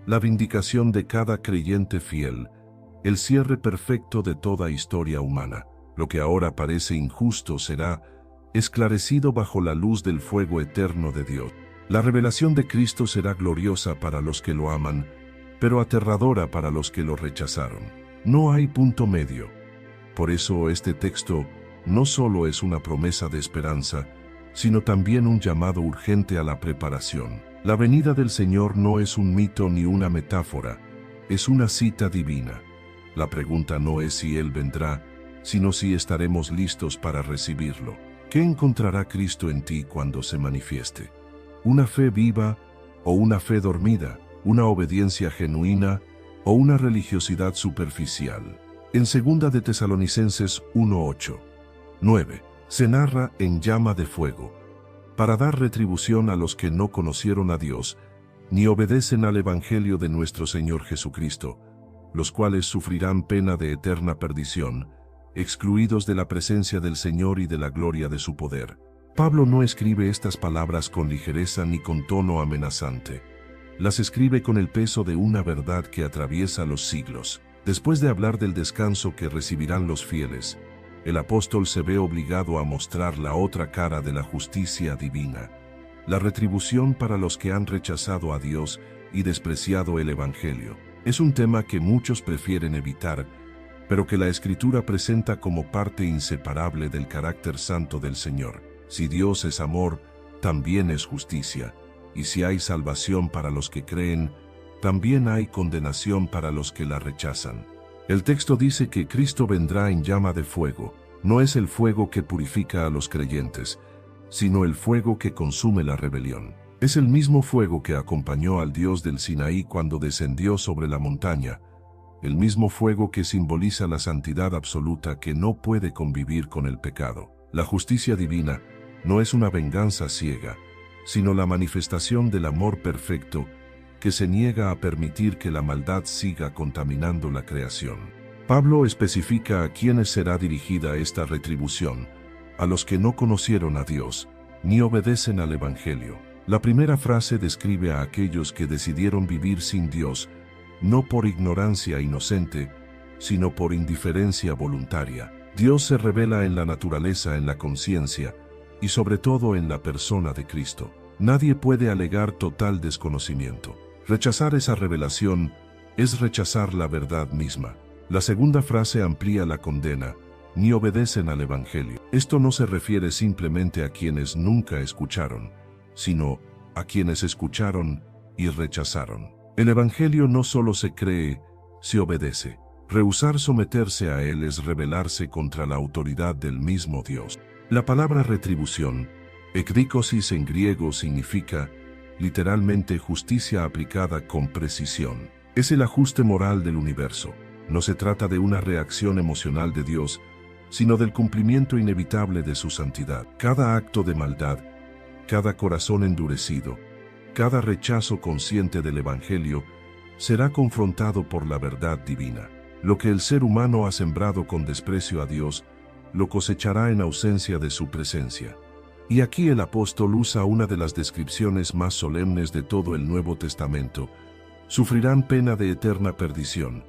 la vindicación de cada creyente fiel, el cierre perfecto de toda historia humana. Lo que ahora parece injusto será esclarecido bajo la luz del fuego eterno de Dios. La revelación de Cristo será gloriosa para los que lo aman, pero aterradora para los que lo rechazaron. No hay punto medio. Por eso este texto no solo es una promesa de esperanza, sino también un llamado urgente a la preparación. La venida del Señor no es un mito ni una metáfora, es una cita divina. La pregunta no es si Él vendrá, sino si estaremos listos para recibirlo. ¿Qué encontrará Cristo en ti cuando se manifieste? ¿Una fe viva o una fe dormida? ¿Una obediencia genuina o una religiosidad superficial? En 2 de Tesalonicenses 1:8, 9, se narra en llama de fuego, para dar retribución a los que no conocieron a Dios, ni obedecen al Evangelio de nuestro Señor Jesucristo, los cuales sufrirán pena de eterna perdición, excluidos de la presencia del Señor y de la gloria de su poder. Pablo no escribe estas palabras con ligereza ni con tono amenazante. Las escribe con el peso de una verdad que atraviesa los siglos. Después de hablar del descanso que recibirán los fieles, el apóstol se ve obligado a mostrar la otra cara de la justicia divina, la retribución para los que han rechazado a Dios y despreciado el Evangelio. Es un tema que muchos prefieren evitar, pero que la Escritura presenta como parte inseparable del carácter santo del Señor. Si Dios es amor, también es justicia, y si hay salvación para los que creen, también hay condenación para los que la rechazan. El texto dice que Cristo vendrá en llama de fuego. No es el fuego que purifica a los creyentes, sino el fuego que consume la rebelión. Es el mismo fuego que acompañó al Dios del Sinaí cuando descendió sobre la montaña, el mismo fuego que simboliza la santidad absoluta que no puede convivir con el pecado. La justicia divina no es una venganza ciega, sino la manifestación del amor perfecto que se niega a permitir que la maldad siga contaminando la creación. Pablo especifica a quiénes será dirigida esta retribución: a los que no conocieron a Dios, ni obedecen al Evangelio. La primera frase describe a aquellos que decidieron vivir sin Dios, no por ignorancia inocente, sino por indiferencia voluntaria. Dios se revela en la naturaleza, en la conciencia, y sobre todo en la persona de Cristo. Nadie puede alegar total desconocimiento. Rechazar esa revelación es rechazar la verdad misma. La segunda frase amplía la condena: ni obedecen al Evangelio. Esto no se refiere simplemente a quienes nunca escucharon, sino a quienes escucharon y rechazaron. El Evangelio no solo se cree, se obedece. Rehusar someterse a él es rebelarse contra la autoridad del mismo Dios. La palabra retribución, ekdikosis en griego, significa literalmente justicia aplicada con precisión. Es el ajuste moral del universo. No se trata de una reacción emocional de Dios, sino del cumplimiento inevitable de su santidad. Cada acto de maldad, cada corazón endurecido, cada rechazo consciente del Evangelio será confrontado por la verdad divina. Lo que el ser humano ha sembrado con desprecio a Dios, lo cosechará en ausencia de su presencia. Y aquí el apóstol usa una de las descripciones más solemnes de todo el Nuevo Testamento: sufrirán pena de eterna perdición,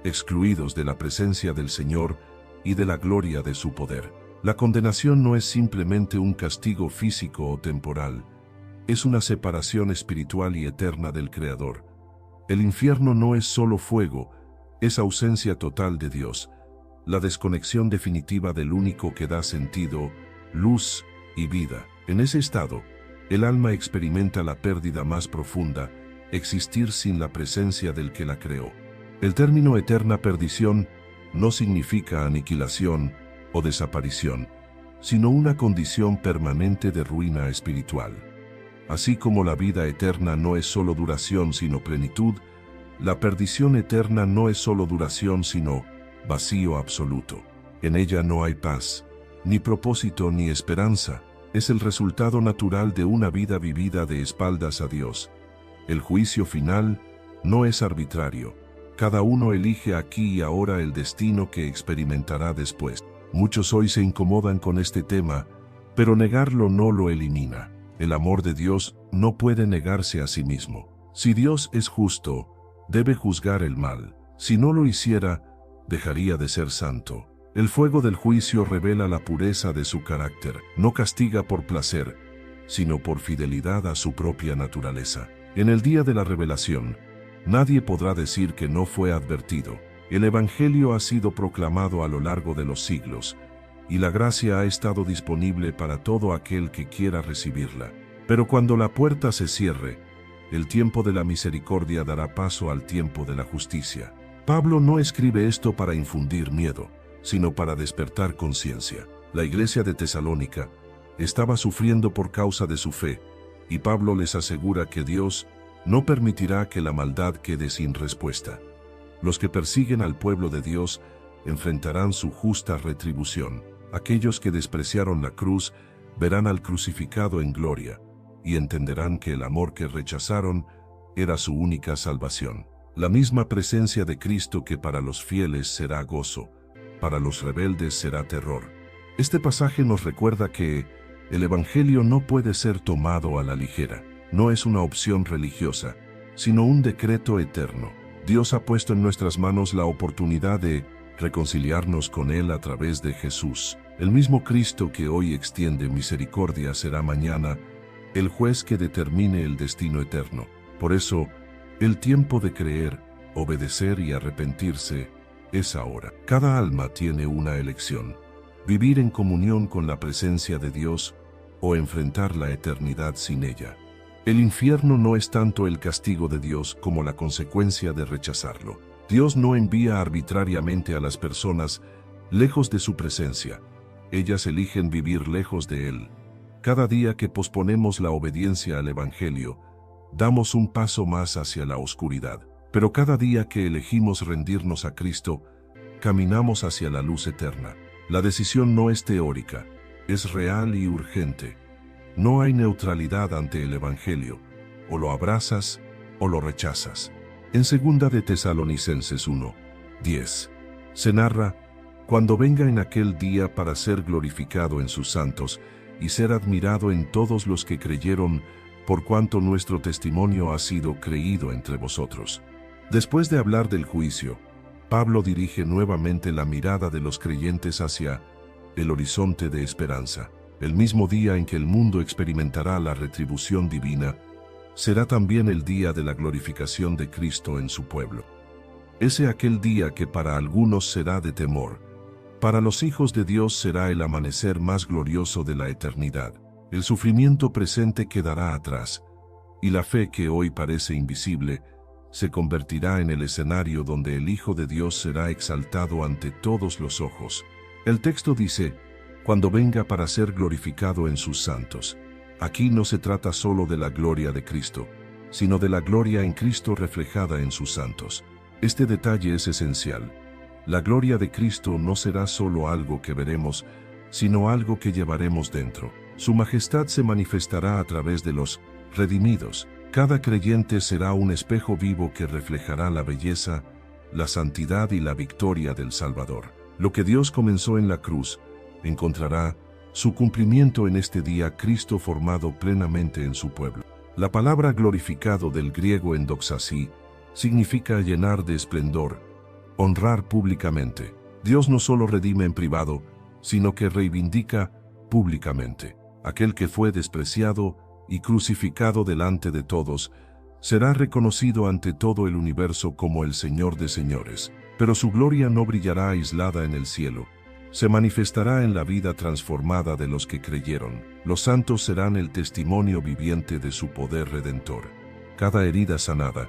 excluidos de la presencia del Señor y de la gloria de su poder. La condenación no es simplemente un castigo físico o temporal, es una separación espiritual y eterna del Creador. El infierno no es solo fuego, es ausencia total de Dios, la desconexión definitiva del único que da sentido, luz y vida. En ese estado, el alma experimenta la pérdida más profunda: existir sin la presencia del que la creó. El término eterna perdición no significa aniquilación o desaparición, sino una condición permanente de ruina espiritual. Así como la vida eterna no es solo duración sino plenitud, la perdición eterna no es solo duración sino vacío absoluto. En ella no hay paz, ni propósito ni esperanza. Es el resultado natural de una vida vivida de espaldas a Dios. El juicio final no es arbitrario. Cada uno elige aquí y ahora el destino que experimentará después. Muchos hoy se incomodan con este tema, pero negarlo no lo elimina. El amor de Dios no puede negarse a sí mismo. Si Dios es justo, debe juzgar el mal. Si no lo hiciera, dejaría de ser santo. El fuego del juicio revela la pureza de su carácter. No castiga por placer, sino por fidelidad a su propia naturaleza. En el día de la revelación, nadie podrá decir que no fue advertido. El Evangelio ha sido proclamado a lo largo de los siglos, y la gracia ha estado disponible para todo aquel que quiera recibirla. Pero cuando la puerta se cierre, el tiempo de la misericordia dará paso al tiempo de la justicia. Pablo no escribe esto para infundir miedo, sino para despertar conciencia. La iglesia de Tesalónica estaba sufriendo por causa de su fe, y Pablo les asegura que Dios no permitirá que la maldad quede sin respuesta. Los que persiguen al pueblo de Dios enfrentarán su justa retribución. Aquellos que despreciaron la cruz verán al crucificado en gloria, y entenderán que el amor que rechazaron era su única salvación. La misma presencia de Cristo que para los fieles será gozo, para los rebeldes será terror. Este pasaje nos recuerda que el Evangelio no puede ser tomado a la ligera. No es una opción religiosa, sino un decreto eterno. Dios ha puesto en nuestras manos la oportunidad de reconciliarnos con Él a través de Jesús. El mismo Cristo que hoy extiende misericordia será mañana el juez que determine el destino eterno. Por eso, el tiempo de creer, obedecer y arrepentirse es ahora. Cada alma tiene una elección: vivir en comunión con la presencia de Dios o enfrentar la eternidad sin ella. El infierno no es tanto el castigo de Dios como la consecuencia de rechazarlo. Dios no envía arbitrariamente a las personas lejos de su presencia. Ellas eligen vivir lejos de Él. Cada día que posponemos la obediencia al Evangelio, damos un paso más hacia la oscuridad. Pero cada día que elegimos rendirnos a Cristo, caminamos hacia la luz eterna. La decisión no es teórica, es real y urgente. No hay neutralidad ante el Evangelio. O lo abrazas o lo rechazas. En 2 de Tesalonicenses 1:10 se narra: cuando venga en aquel día para ser glorificado en sus santos y ser admirado en todos los que creyeron, por cuanto nuestro testimonio ha sido creído entre vosotros. Después de hablar del juicio, Pablo dirige nuevamente la mirada de los creyentes hacia el horizonte de esperanza. El mismo día en que el mundo experimentará la retribución divina, será también el día de la glorificación de Cristo en su pueblo. Ese aquel día que para algunos será de temor. Para los hijos de Dios será el amanecer más glorioso de la eternidad. El sufrimiento presente quedará atrás, y la fe que hoy parece invisible se convertirá en el escenario donde el Hijo de Dios será exaltado ante todos los ojos. El texto dice, cuando venga para ser glorificado en sus santos. Aquí no se trata solo de la gloria de Cristo, sino de la gloria en Cristo reflejada en sus santos. Este detalle es esencial. La gloria de Cristo no será solo algo que veremos, sino algo que llevaremos dentro. Su majestad se manifestará a través de los redimidos. Cada creyente será un espejo vivo que reflejará la belleza, la santidad y la victoria del Salvador. Lo que Dios comenzó en la cruz, encontrará su cumplimiento en este día Cristo formado plenamente en su pueblo. La palabra glorificado del griego endoxasí significa llenar de esplendor, honrar públicamente. Dios no solo redime en privado, sino que reivindica públicamente. Aquel que fue despreciado y crucificado delante de todos, será reconocido ante todo el universo como el Señor de señores. Pero su gloria no brillará aislada en el cielo. Se manifestará en la vida transformada de los que creyeron. Los santos serán el testimonio viviente de su poder redentor. Cada herida sanada,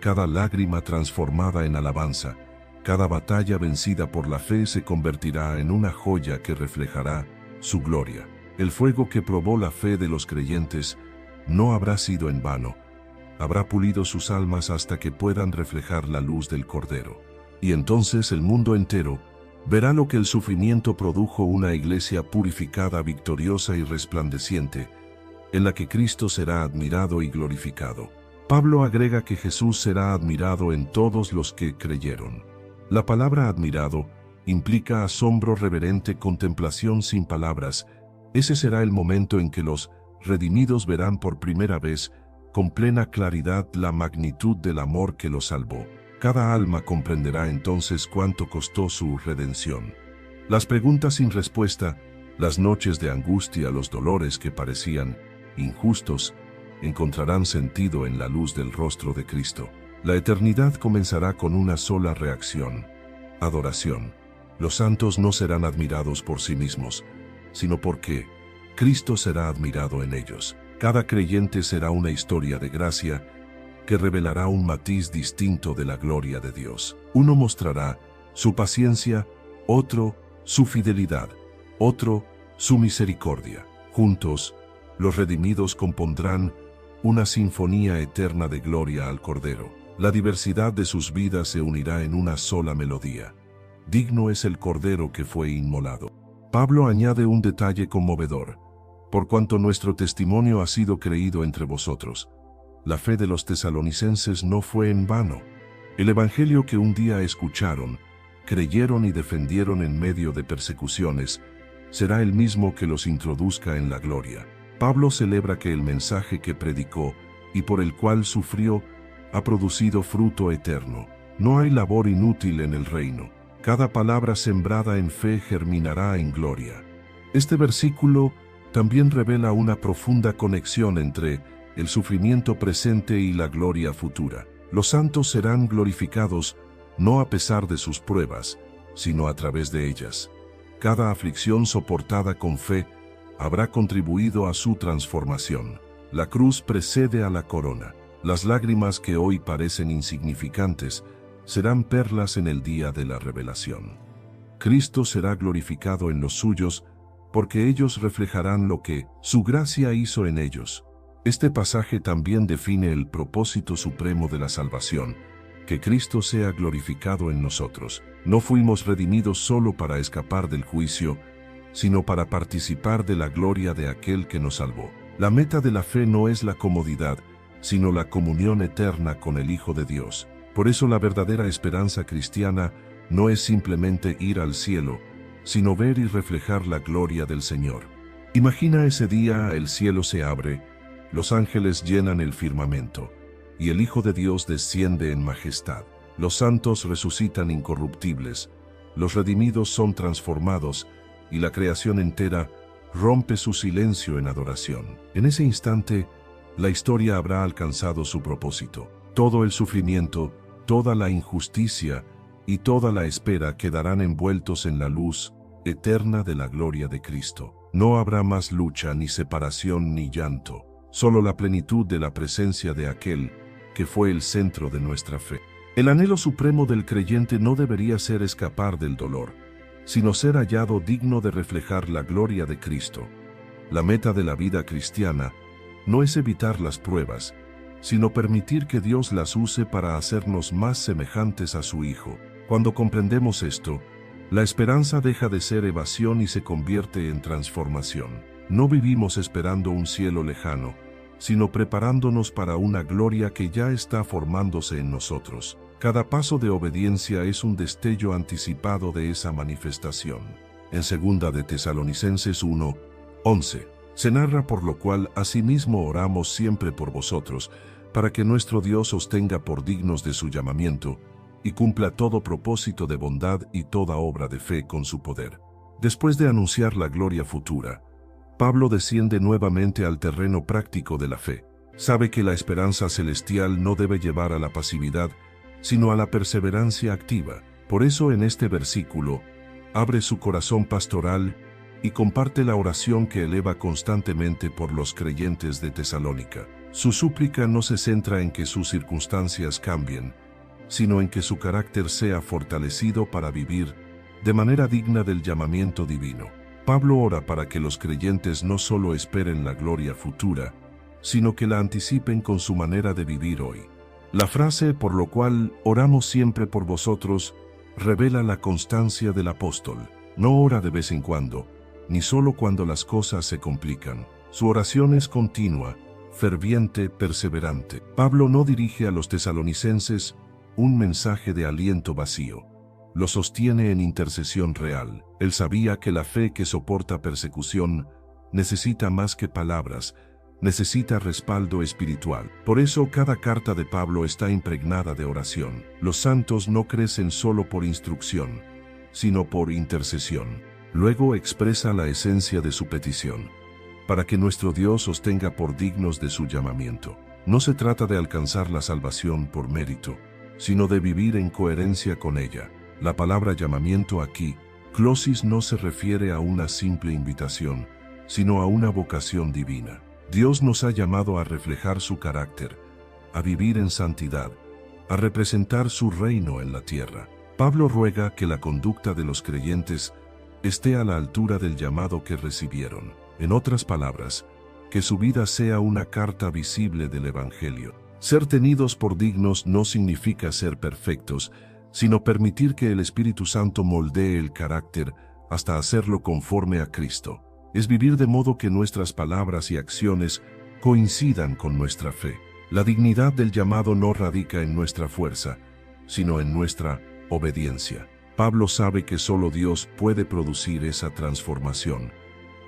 cada lágrima transformada en alabanza, cada batalla vencida por la fe se convertirá en una joya que reflejará su gloria. El fuego que probó la fe de los creyentes no habrá sido en vano. Habrá pulido sus almas hasta que puedan reflejar la luz del Cordero. Y entonces el mundo entero verá lo que el sufrimiento produjo, una iglesia purificada, victoriosa y resplandeciente, en la que Cristo será admirado y glorificado. Pablo agrega que Jesús será admirado en todos los que creyeron. La palabra admirado implica asombro reverente, contemplación sin palabras. Ese será el momento en que los redimidos verán por primera vez, con plena claridad, la magnitud del amor que los salvó. Cada alma comprenderá entonces cuánto costó su redención. Las preguntas sin respuesta, las noches de angustia, los dolores que parecían injustos, encontrarán sentido en la luz del rostro de Cristo. La eternidad comenzará con una sola reacción: adoración. Los santos no serán admirados por sí mismos, sino porque Cristo será admirado en ellos. Cada creyente será una historia de gracia que revelará un matiz distinto de la gloria de Dios. Uno mostrará su paciencia, otro su fidelidad, otro su misericordia. Juntos, los redimidos compondrán una sinfonía eterna de gloria al Cordero. La diversidad de sus vidas se unirá en una sola melodía. Digno es el Cordero que fue inmolado. Pablo añade un detalle conmovedor: por cuanto nuestro testimonio ha sido creído entre vosotros. La fe de los tesalonicenses no fue en vano. El evangelio que un día escucharon, creyeron y defendieron en medio de persecuciones, será el mismo que los introduzca en la gloria. Pablo celebra que el mensaje que predicó y por el cual sufrió ha producido fruto eterno. No hay labor inútil en el reino. Cada palabra sembrada en fe germinará en gloria. Este versículo también revela una profunda conexión entre el sufrimiento presente y la gloria futura. Los santos serán glorificados no a pesar de sus pruebas, sino a través de ellas. Cada aflicción soportada con fe habrá contribuido a su transformación. La cruz precede a la corona. Las lágrimas que hoy parecen insignificantes serán perlas en el día de la revelación. Cristo será glorificado en los suyos, porque ellos reflejarán lo que su gracia hizo en ellos. Este pasaje también define el propósito supremo de la salvación: que Cristo sea glorificado en nosotros. No fuimos redimidos solo para escapar del juicio, sino para participar de la gloria de aquel que nos salvó. La meta de la fe no es la comodidad, sino la comunión eterna con el Hijo de Dios. Por eso la verdadera esperanza cristiana no es simplemente ir al cielo, sino ver y reflejar la gloria del Señor. Imagina ese día: el cielo se abre, los ángeles llenan el firmamento, y el Hijo de Dios desciende en majestad. Los santos resucitan incorruptibles, los redimidos son transformados, y la creación entera rompe su silencio en adoración. En ese instante, la historia habrá alcanzado su propósito. Todo el sufrimiento, toda la injusticia y toda la espera quedarán envueltos en la luz eterna de la gloria de Cristo. No habrá más lucha, ni separación, ni llanto, solo la plenitud de la presencia de aquel que fue el centro de nuestra fe. El anhelo supremo del creyente no debería ser escapar del dolor, sino ser hallado digno de reflejar la gloria de Cristo. La meta de la vida cristiana no es evitar las pruebas, sino permitir que Dios las use para hacernos más semejantes a su Hijo. Cuando comprendemos esto, la esperanza deja de ser evasión y se convierte en transformación. No vivimos esperando un cielo lejano, sino preparándonos para una gloria que ya está formándose en nosotros. Cada paso de obediencia es un destello anticipado de esa manifestación. En 2 de Tesalonicenses 1:11, se narra: por lo cual asimismo oramos siempre por vosotros, para que nuestro Dios os tenga por dignos de su llamamiento, y cumpla todo propósito de bondad y toda obra de fe con su poder. Después de anunciar la gloria futura, Pablo desciende nuevamente al terreno práctico de la fe. Sabe que la esperanza celestial no debe llevar a la pasividad, sino a la perseverancia activa. Por eso en este versículo, abre su corazón pastoral y comparte la oración que eleva constantemente por los creyentes de Tesalónica. Su súplica no se centra en que sus circunstancias cambien, sino en que su carácter sea fortalecido para vivir de manera digna del llamamiento divino. Pablo ora para que los creyentes no solo esperen la gloria futura, sino que la anticipen con su manera de vivir hoy. La frase "por lo cual oramos siempre por vosotros" revela la constancia del apóstol. No ora de vez en cuando, ni solo cuando las cosas se complican. Su oración es continua, ferviente, perseverante. Pablo no dirige a los tesalonicenses un mensaje de aliento vacío. Lo sostiene en intercesión real. Él sabía que la fe que soporta persecución necesita más que palabras, necesita respaldo espiritual. Por eso cada carta de Pablo está impregnada de oración. Los santos no crecen solo por instrucción, sino por intercesión. Luego expresa la esencia de su petición: para que nuestro Dios os tenga por dignos de su llamamiento. No se trata de alcanzar la salvación por mérito, sino de vivir en coherencia con ella. La palabra llamamiento aquí, klosis, no se refiere a una simple invitación, sino a una vocación divina. Dios nos ha llamado a reflejar su carácter, a vivir en santidad, a representar su reino en la tierra. Pablo ruega que la conducta de los creyentes esté a la altura del llamado que recibieron. En otras palabras, que su vida sea una carta visible del Evangelio. Ser tenidos por dignos no significa ser perfectos, sino permitir que el Espíritu Santo moldee el carácter hasta hacerlo conforme a Cristo. Es vivir de modo que nuestras palabras y acciones coincidan con nuestra fe. La dignidad del llamado no radica en nuestra fuerza, sino en nuestra obediencia. Pablo sabe que solo Dios puede producir esa transformación.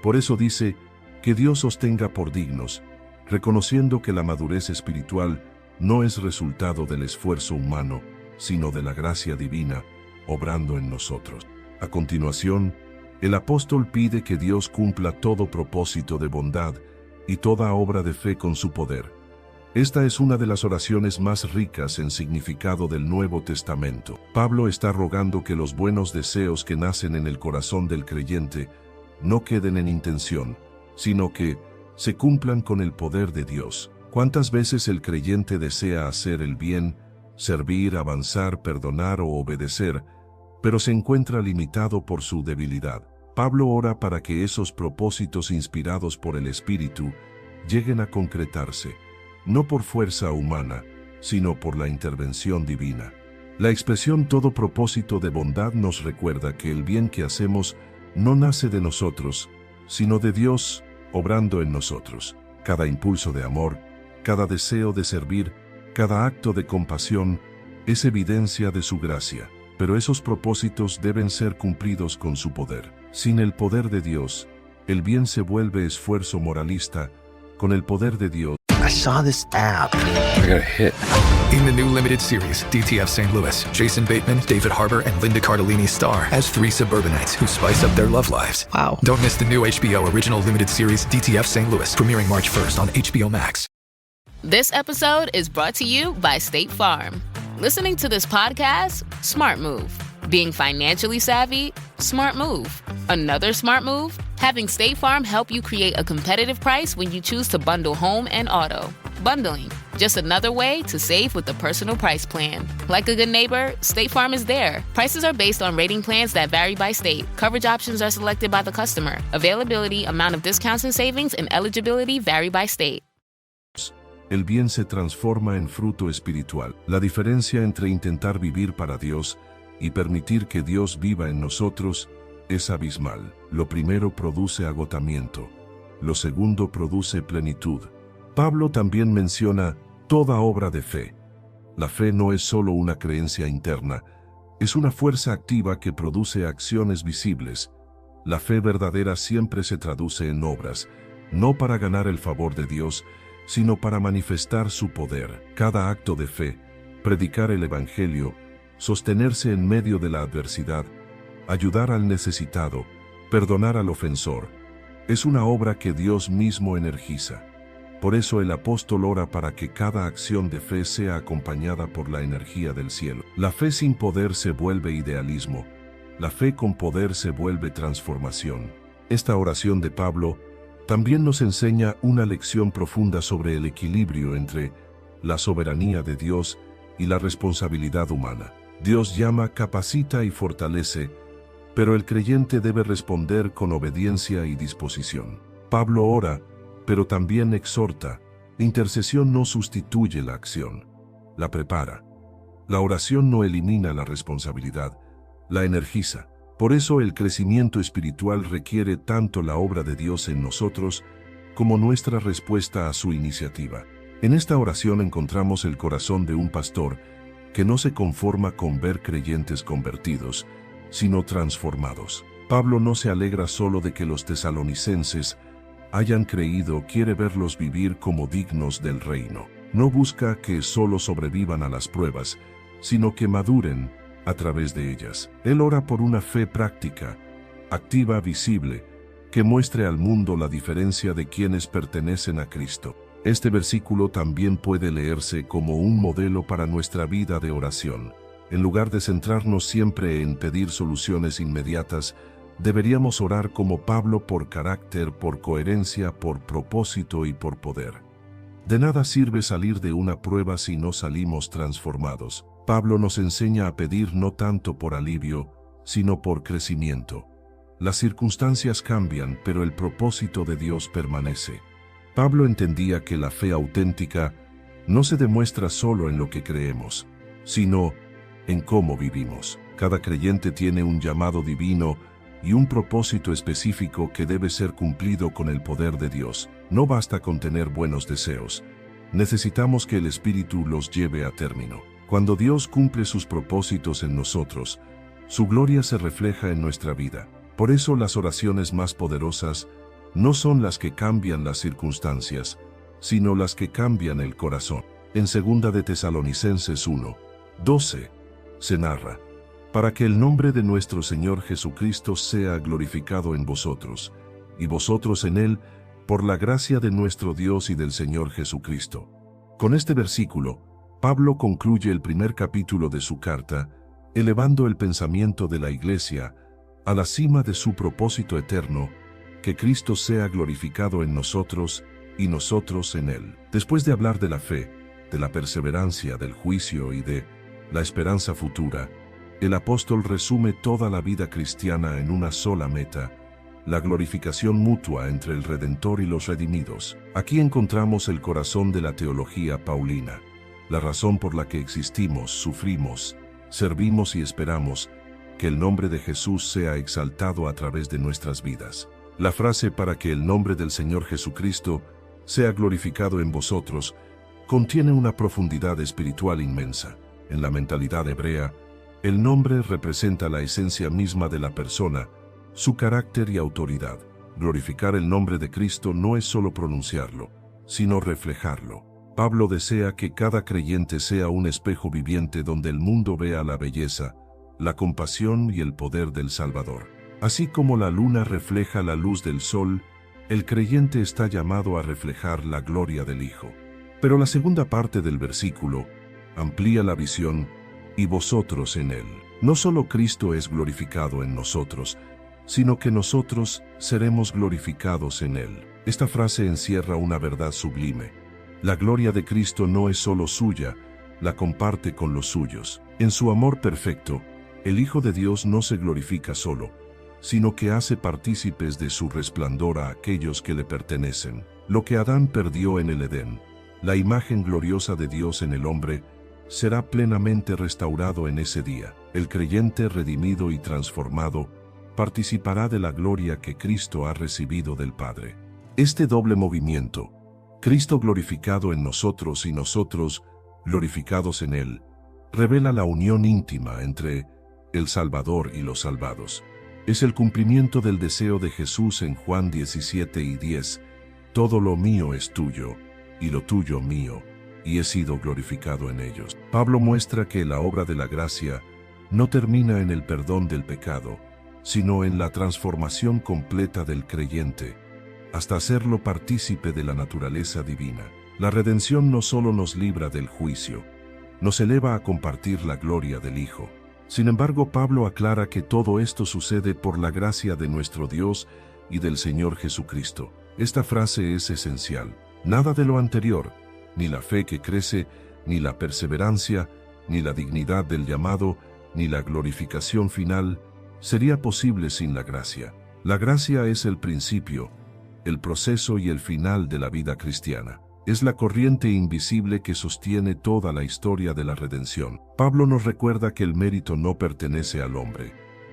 Por eso dice que Dios os tenga por dignos, reconociendo que la madurez espiritual no es resultado del esfuerzo humano, sino de la gracia divina, obrando en nosotros. A continuación, el apóstol pide que Dios cumpla todo propósito de bondad y toda obra de fe con su poder. Esta es una de las oraciones más ricas en significado del Nuevo Testamento. Pablo está rogando que los buenos deseos que nacen en el corazón del creyente no queden en intención, sino que se cumplan con el poder de Dios. ¿Cuántas veces el creyente desea hacer el bien, servir, avanzar, perdonar o obedecer, pero se encuentra limitado por su debilidad? Pablo ora para que esos propósitos inspirados por el Espíritu lleguen a concretarse, no por fuerza humana, sino por la intervención divina. La expresión todo propósito de bondad nos recuerda que el bien que hacemos no nace de nosotros, sino de Dios, obrando en nosotros. Cada impulso de amor, cada deseo de servir, cada acto de compasión es evidencia de su gracia, pero esos propósitos deben ser cumplidos con su poder. Sin el poder de Dios, el bien se vuelve esfuerzo moralista. Con el poder de Dios, I saw this ad. I got a hit. In the new limited series, DTF St. Louis, Jason Bateman, David Harbour, and Linda Cardellini star as three suburbanites who spice up their love lives. Wow. Don't miss the new HBO original limited series, DTF St. Louis, premiering March 1st on HBO Max. This episode is brought to you by State Farm. Listening to this podcast? Smart move. Being financially savvy? Smart move. Another smart move? Having State Farm help you create a competitive price when you choose to bundle home and auto. Bundling, just another way to save with the Personal Price Plan. Like a good neighbor, State Farm is there. Prices are based on rating plans that vary by state. Coverage options are selected by the customer. Availability, amount of discounts and savings, and eligibility vary by state. El bien se transforma en fruto espiritual. La diferencia entre intentar vivir para Dios y permitir que Dios viva en nosotros es abismal. Lo primero produce agotamiento. Lo segundo produce plenitud. Pablo también menciona toda obra de fe. La fe no es solo una creencia interna, es una fuerza activa que produce acciones visibles. La fe verdadera siempre se traduce en obras, no para ganar el favor de Dios, sino para manifestar su poder. Cada acto de fe, predicar el Evangelio, sostenerse en medio de la adversidad, ayudar al necesitado, perdonar al ofensor, es una obra que Dios mismo energiza. Por eso el apóstol ora para que cada acción de fe sea acompañada por la energía del cielo. La fe sin poder se vuelve idealismo, la fe con poder se vuelve transformación. Esta oración de Pablo también nos enseña una lección profunda sobre el equilibrio entre la soberanía de Dios y la responsabilidad humana. Dios llama, capacita y fortalece, pero el creyente debe responder con obediencia y disposición. Pablo ora, pero también exhorta. La intercesión no sustituye la acción, la prepara. La oración no elimina la responsabilidad, la energiza. Por eso el crecimiento espiritual requiere tanto la obra de Dios en nosotros como nuestra respuesta a su iniciativa. En esta oración encontramos el corazón de un pastor que no se conforma con ver creyentes convertidos, sino transformados. Pablo no se alegra solo de que los tesalonicenses hayan creído, quiere verlos vivir como dignos del reino. No busca que solo sobrevivan a las pruebas, sino que maduren a través de ellas. Él ora por una fe práctica, activa, visible, que muestre al mundo la diferencia de quienes pertenecen a Cristo. Este versículo también puede leerse como un modelo para nuestra vida de oración. En lugar de centrarnos siempre en pedir soluciones inmediatas, deberíamos orar como Pablo por carácter, por coherencia, por propósito y por poder. De nada sirve salir de una prueba si no salimos transformados. Pablo nos enseña a pedir no tanto por alivio, sino por crecimiento. Las circunstancias cambian, pero el propósito de Dios permanece. Pablo entendía que la fe auténtica no se demuestra solo en lo que creemos, sino en cómo vivimos. Cada creyente tiene un llamado divino y un propósito específico que debe ser cumplido con el poder de Dios. No basta con tener buenos deseos. Necesitamos que el Espíritu los lleve a término. Cuando Dios cumple sus propósitos en nosotros, su gloria se refleja en nuestra vida. Por eso las oraciones más poderosas no son las que cambian las circunstancias, sino las que cambian el corazón. En 2 de Tesalonicenses 1:12 se narra: para que el nombre de nuestro Señor Jesucristo sea glorificado en vosotros, y vosotros en Él, por la gracia de nuestro Dios y del Señor Jesucristo. Con este versículo, Pablo concluye el primer capítulo de su carta, elevando el pensamiento de la Iglesia a la cima de su propósito eterno, que Cristo sea glorificado en nosotros y nosotros en Él. Después de hablar de la fe, de la perseverancia, del juicio y de la esperanza futura, el apóstol resume toda la vida cristiana en una sola meta: la glorificación mutua entre el Redentor y los redimidos. Aquí encontramos el corazón de la teología paulina, la razón por la que existimos, sufrimos, servimos y esperamos que el nombre de Jesús sea exaltado a través de nuestras vidas. La frase "para que el nombre del Señor Jesucristo sea glorificado en vosotros" contiene una profundidad espiritual inmensa. En la mentalidad hebrea, el nombre representa la esencia misma de la persona, su carácter y autoridad. Glorificar el nombre de Cristo no es solo pronunciarlo, sino reflejarlo. Pablo desea que cada creyente sea un espejo viviente donde el mundo vea la belleza, la compasión y el poder del Salvador. Así como la luna refleja la luz del sol, el creyente está llamado a reflejar la gloria del Hijo. Pero la segunda parte del versículo amplía la visión, y vosotros en Él. No solo Cristo es glorificado en nosotros, sino que nosotros seremos glorificados en Él. Esta frase encierra una verdad sublime. La gloria de Cristo no es solo suya, la comparte con los suyos. En su amor perfecto, el Hijo de Dios no se glorifica solo, sino que hace partícipes de su resplandor a aquellos que le pertenecen. Lo que Adán perdió en el Edén, la imagen gloriosa de Dios en el hombre, será plenamente restaurado en ese día. El creyente redimido y transformado participará de la gloria que Cristo ha recibido del Padre. Este doble movimiento, Cristo glorificado en nosotros y nosotros glorificados en Él, revela la unión íntima entre el Salvador y los salvados. Es el cumplimiento del deseo de Jesús en Juan 17:10, todo lo mío es tuyo, y lo tuyo mío, y he sido glorificado en ellos. Pablo muestra que la obra de la gracia no termina en el perdón del pecado, sino en la transformación completa del creyente, hasta hacerlo partícipe de la naturaleza divina. La redención no solo nos libra del juicio, nos eleva a compartir la gloria del Hijo. Sin embargo, Pablo aclara que todo esto sucede por la gracia de nuestro Dios y del Señor Jesucristo. Esta frase es esencial. Nada de lo anterior, ni la fe que crece, ni la perseverancia, ni la dignidad del llamado, ni la glorificación final, sería posible sin la gracia. La gracia es el principio, el proceso y el final de la vida cristiana. Es la corriente invisible que sostiene toda la historia de la redención. Pablo nos recuerda que el mérito no pertenece al hombre.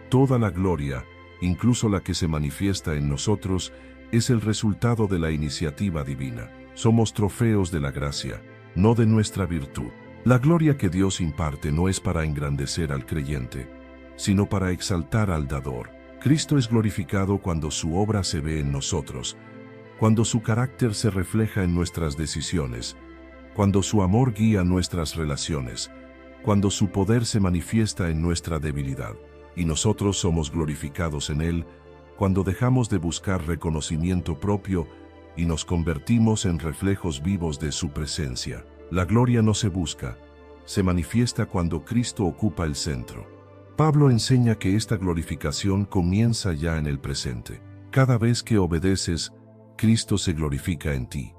Toda la gloria, incluso la que se manifiesta en nosotros, es el resultado de la iniciativa divina. Somos trofeos de la gracia, no de nuestra virtud. La gloria que Dios imparte no es para engrandecer al creyente, sino para exaltar al dador. Cristo es glorificado cuando su obra se ve en nosotros, cuando su carácter se refleja en nuestras decisiones, cuando su amor guía nuestras relaciones, cuando su poder se manifiesta en nuestra debilidad. Y nosotros somos glorificados en Él cuando dejamos de buscar reconocimiento propio y nos convertimos en reflejos vivos de su presencia. La gloria no se busca, se manifiesta cuando Cristo ocupa el centro. Pablo enseña que esta glorificación comienza ya en el presente. Cada vez que obedeces, Cristo se glorifica en ti.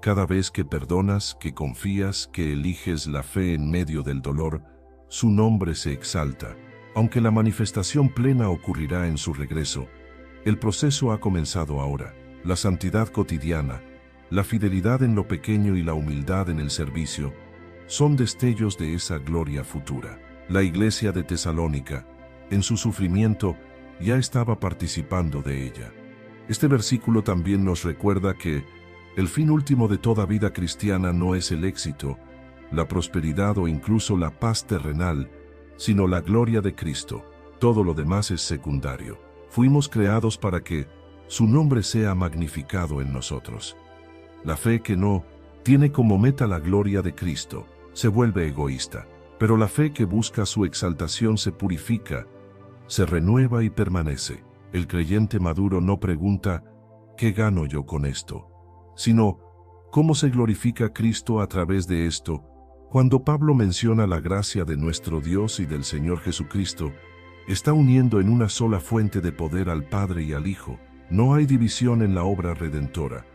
Cada vez que perdonas, que confías, que eliges la fe en medio del dolor, su nombre se exalta. Aunque la manifestación plena ocurrirá en su regreso, el proceso ha comenzado ahora. La santidad cotidiana, la fidelidad en lo pequeño y la humildad en el servicio son destellos de esa gloria futura. La iglesia de Tesalónica, en su sufrimiento, ya estaba participando de ella. Este versículo también nos recuerda que el fin último de toda vida cristiana no es el éxito, la prosperidad o incluso la paz terrenal, sino la gloria de Cristo. Todo lo demás es secundario. Fuimos creados para que su nombre sea magnificado en nosotros. La fe que no tiene como meta la gloria de Cristo se vuelve egoísta, pero la fe que busca su exaltación se purifica, se renueva y permanece. El creyente maduro no pregunta, ¿qué gano yo con esto?, sino, ¿cómo se glorifica Cristo a través de esto? Cuando Pablo menciona la gracia de nuestro Dios y del Señor Jesucristo, está uniendo en una sola fuente de poder al Padre y al Hijo. No hay división en la obra redentora.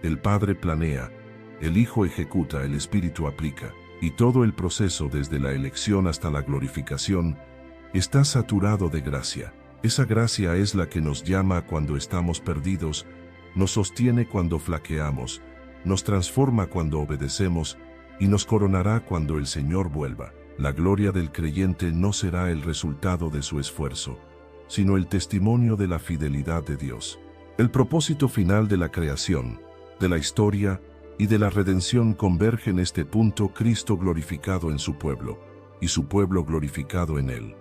El Padre planea, el Hijo ejecuta, el Espíritu aplica, y todo el proceso desde la elección hasta la glorificación está saturado de gracia. Esa gracia es la que nos llama cuando estamos perdidos, nos sostiene cuando flaqueamos, nos transforma cuando obedecemos y nos coronará cuando el Señor vuelva. La gloria del creyente no será el resultado de su esfuerzo, sino el testimonio de la fidelidad de Dios. El propósito final de la creación, de la historia y de la redención converge en este punto: Cristo glorificado en su pueblo, y su pueblo glorificado en Él.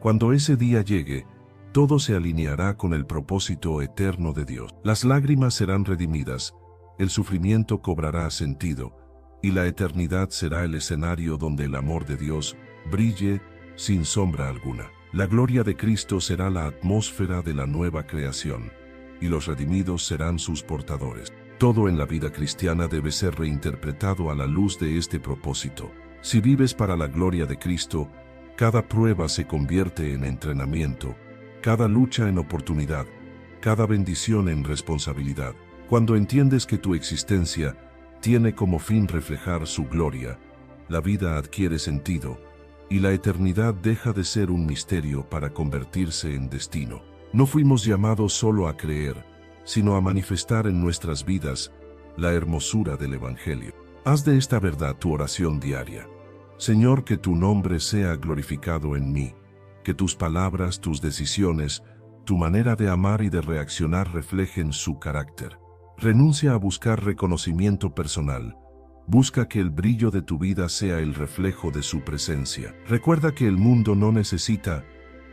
Cuando ese día llegue, todo se alineará con el propósito eterno de Dios. Las lágrimas serán redimidas, el sufrimiento cobrará sentido, y la eternidad será el escenario donde el amor de Dios brille sin sombra alguna. La gloria de Cristo será la atmósfera de la nueva creación, y los redimidos serán sus portadores. Todo en la vida cristiana debe ser reinterpretado a la luz de este propósito. Si vives para la gloria de Cristo, cada prueba se convierte en entrenamiento, cada lucha en oportunidad, cada bendición en responsabilidad. Cuando entiendes que tu existencia tiene como fin reflejar su gloria, la vida adquiere sentido y la eternidad deja de ser un misterio para convertirse en destino. No fuimos llamados solo a creer, sino a manifestar en nuestras vidas la hermosura del Evangelio. Haz de esta verdad tu oración diaria. Señor, que tu nombre sea glorificado en mí, que tus palabras, tus decisiones, tu manera de amar y de reaccionar reflejen su carácter. Renuncia a buscar reconocimiento personal. Busca que el brillo de tu vida sea el reflejo de su presencia. Recuerda que el mundo no necesita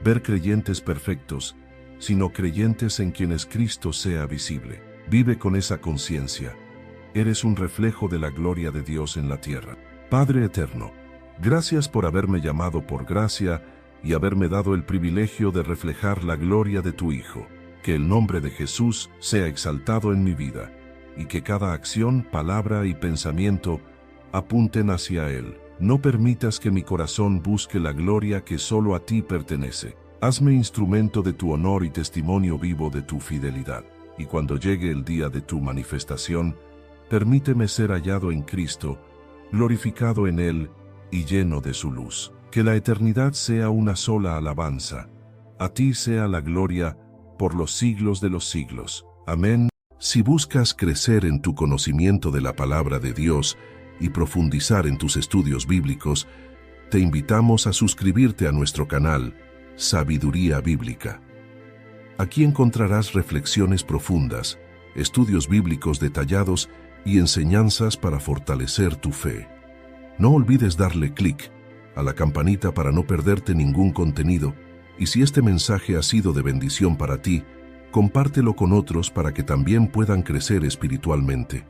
ver creyentes perfectos, sino creyentes en quienes Cristo sea visible. Vive con esa conciencia. Eres un reflejo de la gloria de Dios en la tierra. Padre eterno, gracias por haberme llamado por gracia y haberme dado el privilegio de reflejar la gloria de tu Hijo. Que el nombre de Jesús sea exaltado en mi vida, y que cada acción, palabra y pensamiento apunten hacia Él. No permitas que mi corazón busque la gloria que solo a ti pertenece. Hazme instrumento de tu honor y testimonio vivo de tu fidelidad. Y cuando llegue el día de tu manifestación, permíteme ser hallado en Cristo, glorificado en Él y lleno de su luz. Que la eternidad sea una sola alabanza. A ti sea la gloria por los siglos de los siglos. Amén. Si buscas crecer en tu conocimiento de la palabra de Dios y profundizar en tus estudios bíblicos, te invitamos a suscribirte a nuestro canal Sabiduría Bíblica. Aquí encontrarás reflexiones profundas, estudios bíblicos detallados y enseñanzas para fortalecer tu fe. No olvides darle clic a la campanita para no perderte ningún contenido, y si este mensaje ha sido de bendición para ti, compártelo con otros para que también puedan crecer espiritualmente.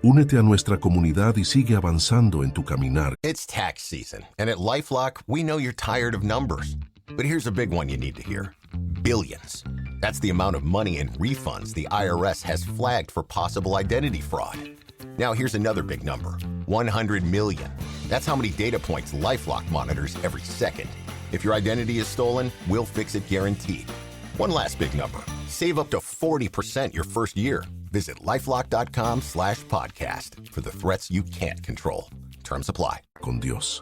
Únete a nuestra comunidad y sigue avanzando en tu caminar. It's tax season, and at LifeLock, we know you're tired of numbers. But here's a big one you need to hear. Billions. That's the amount of money in refunds the IRS has flagged for possible identity fraud. Now here's another big number. 100 million. That's how many data points LifeLock monitors every second. If your identity is stolen, we'll fix it guaranteed. One last big number. Save up to 40% your first year. Visit LifeLock.com/podcast for the threats you can't control. Terms apply. Con Dios.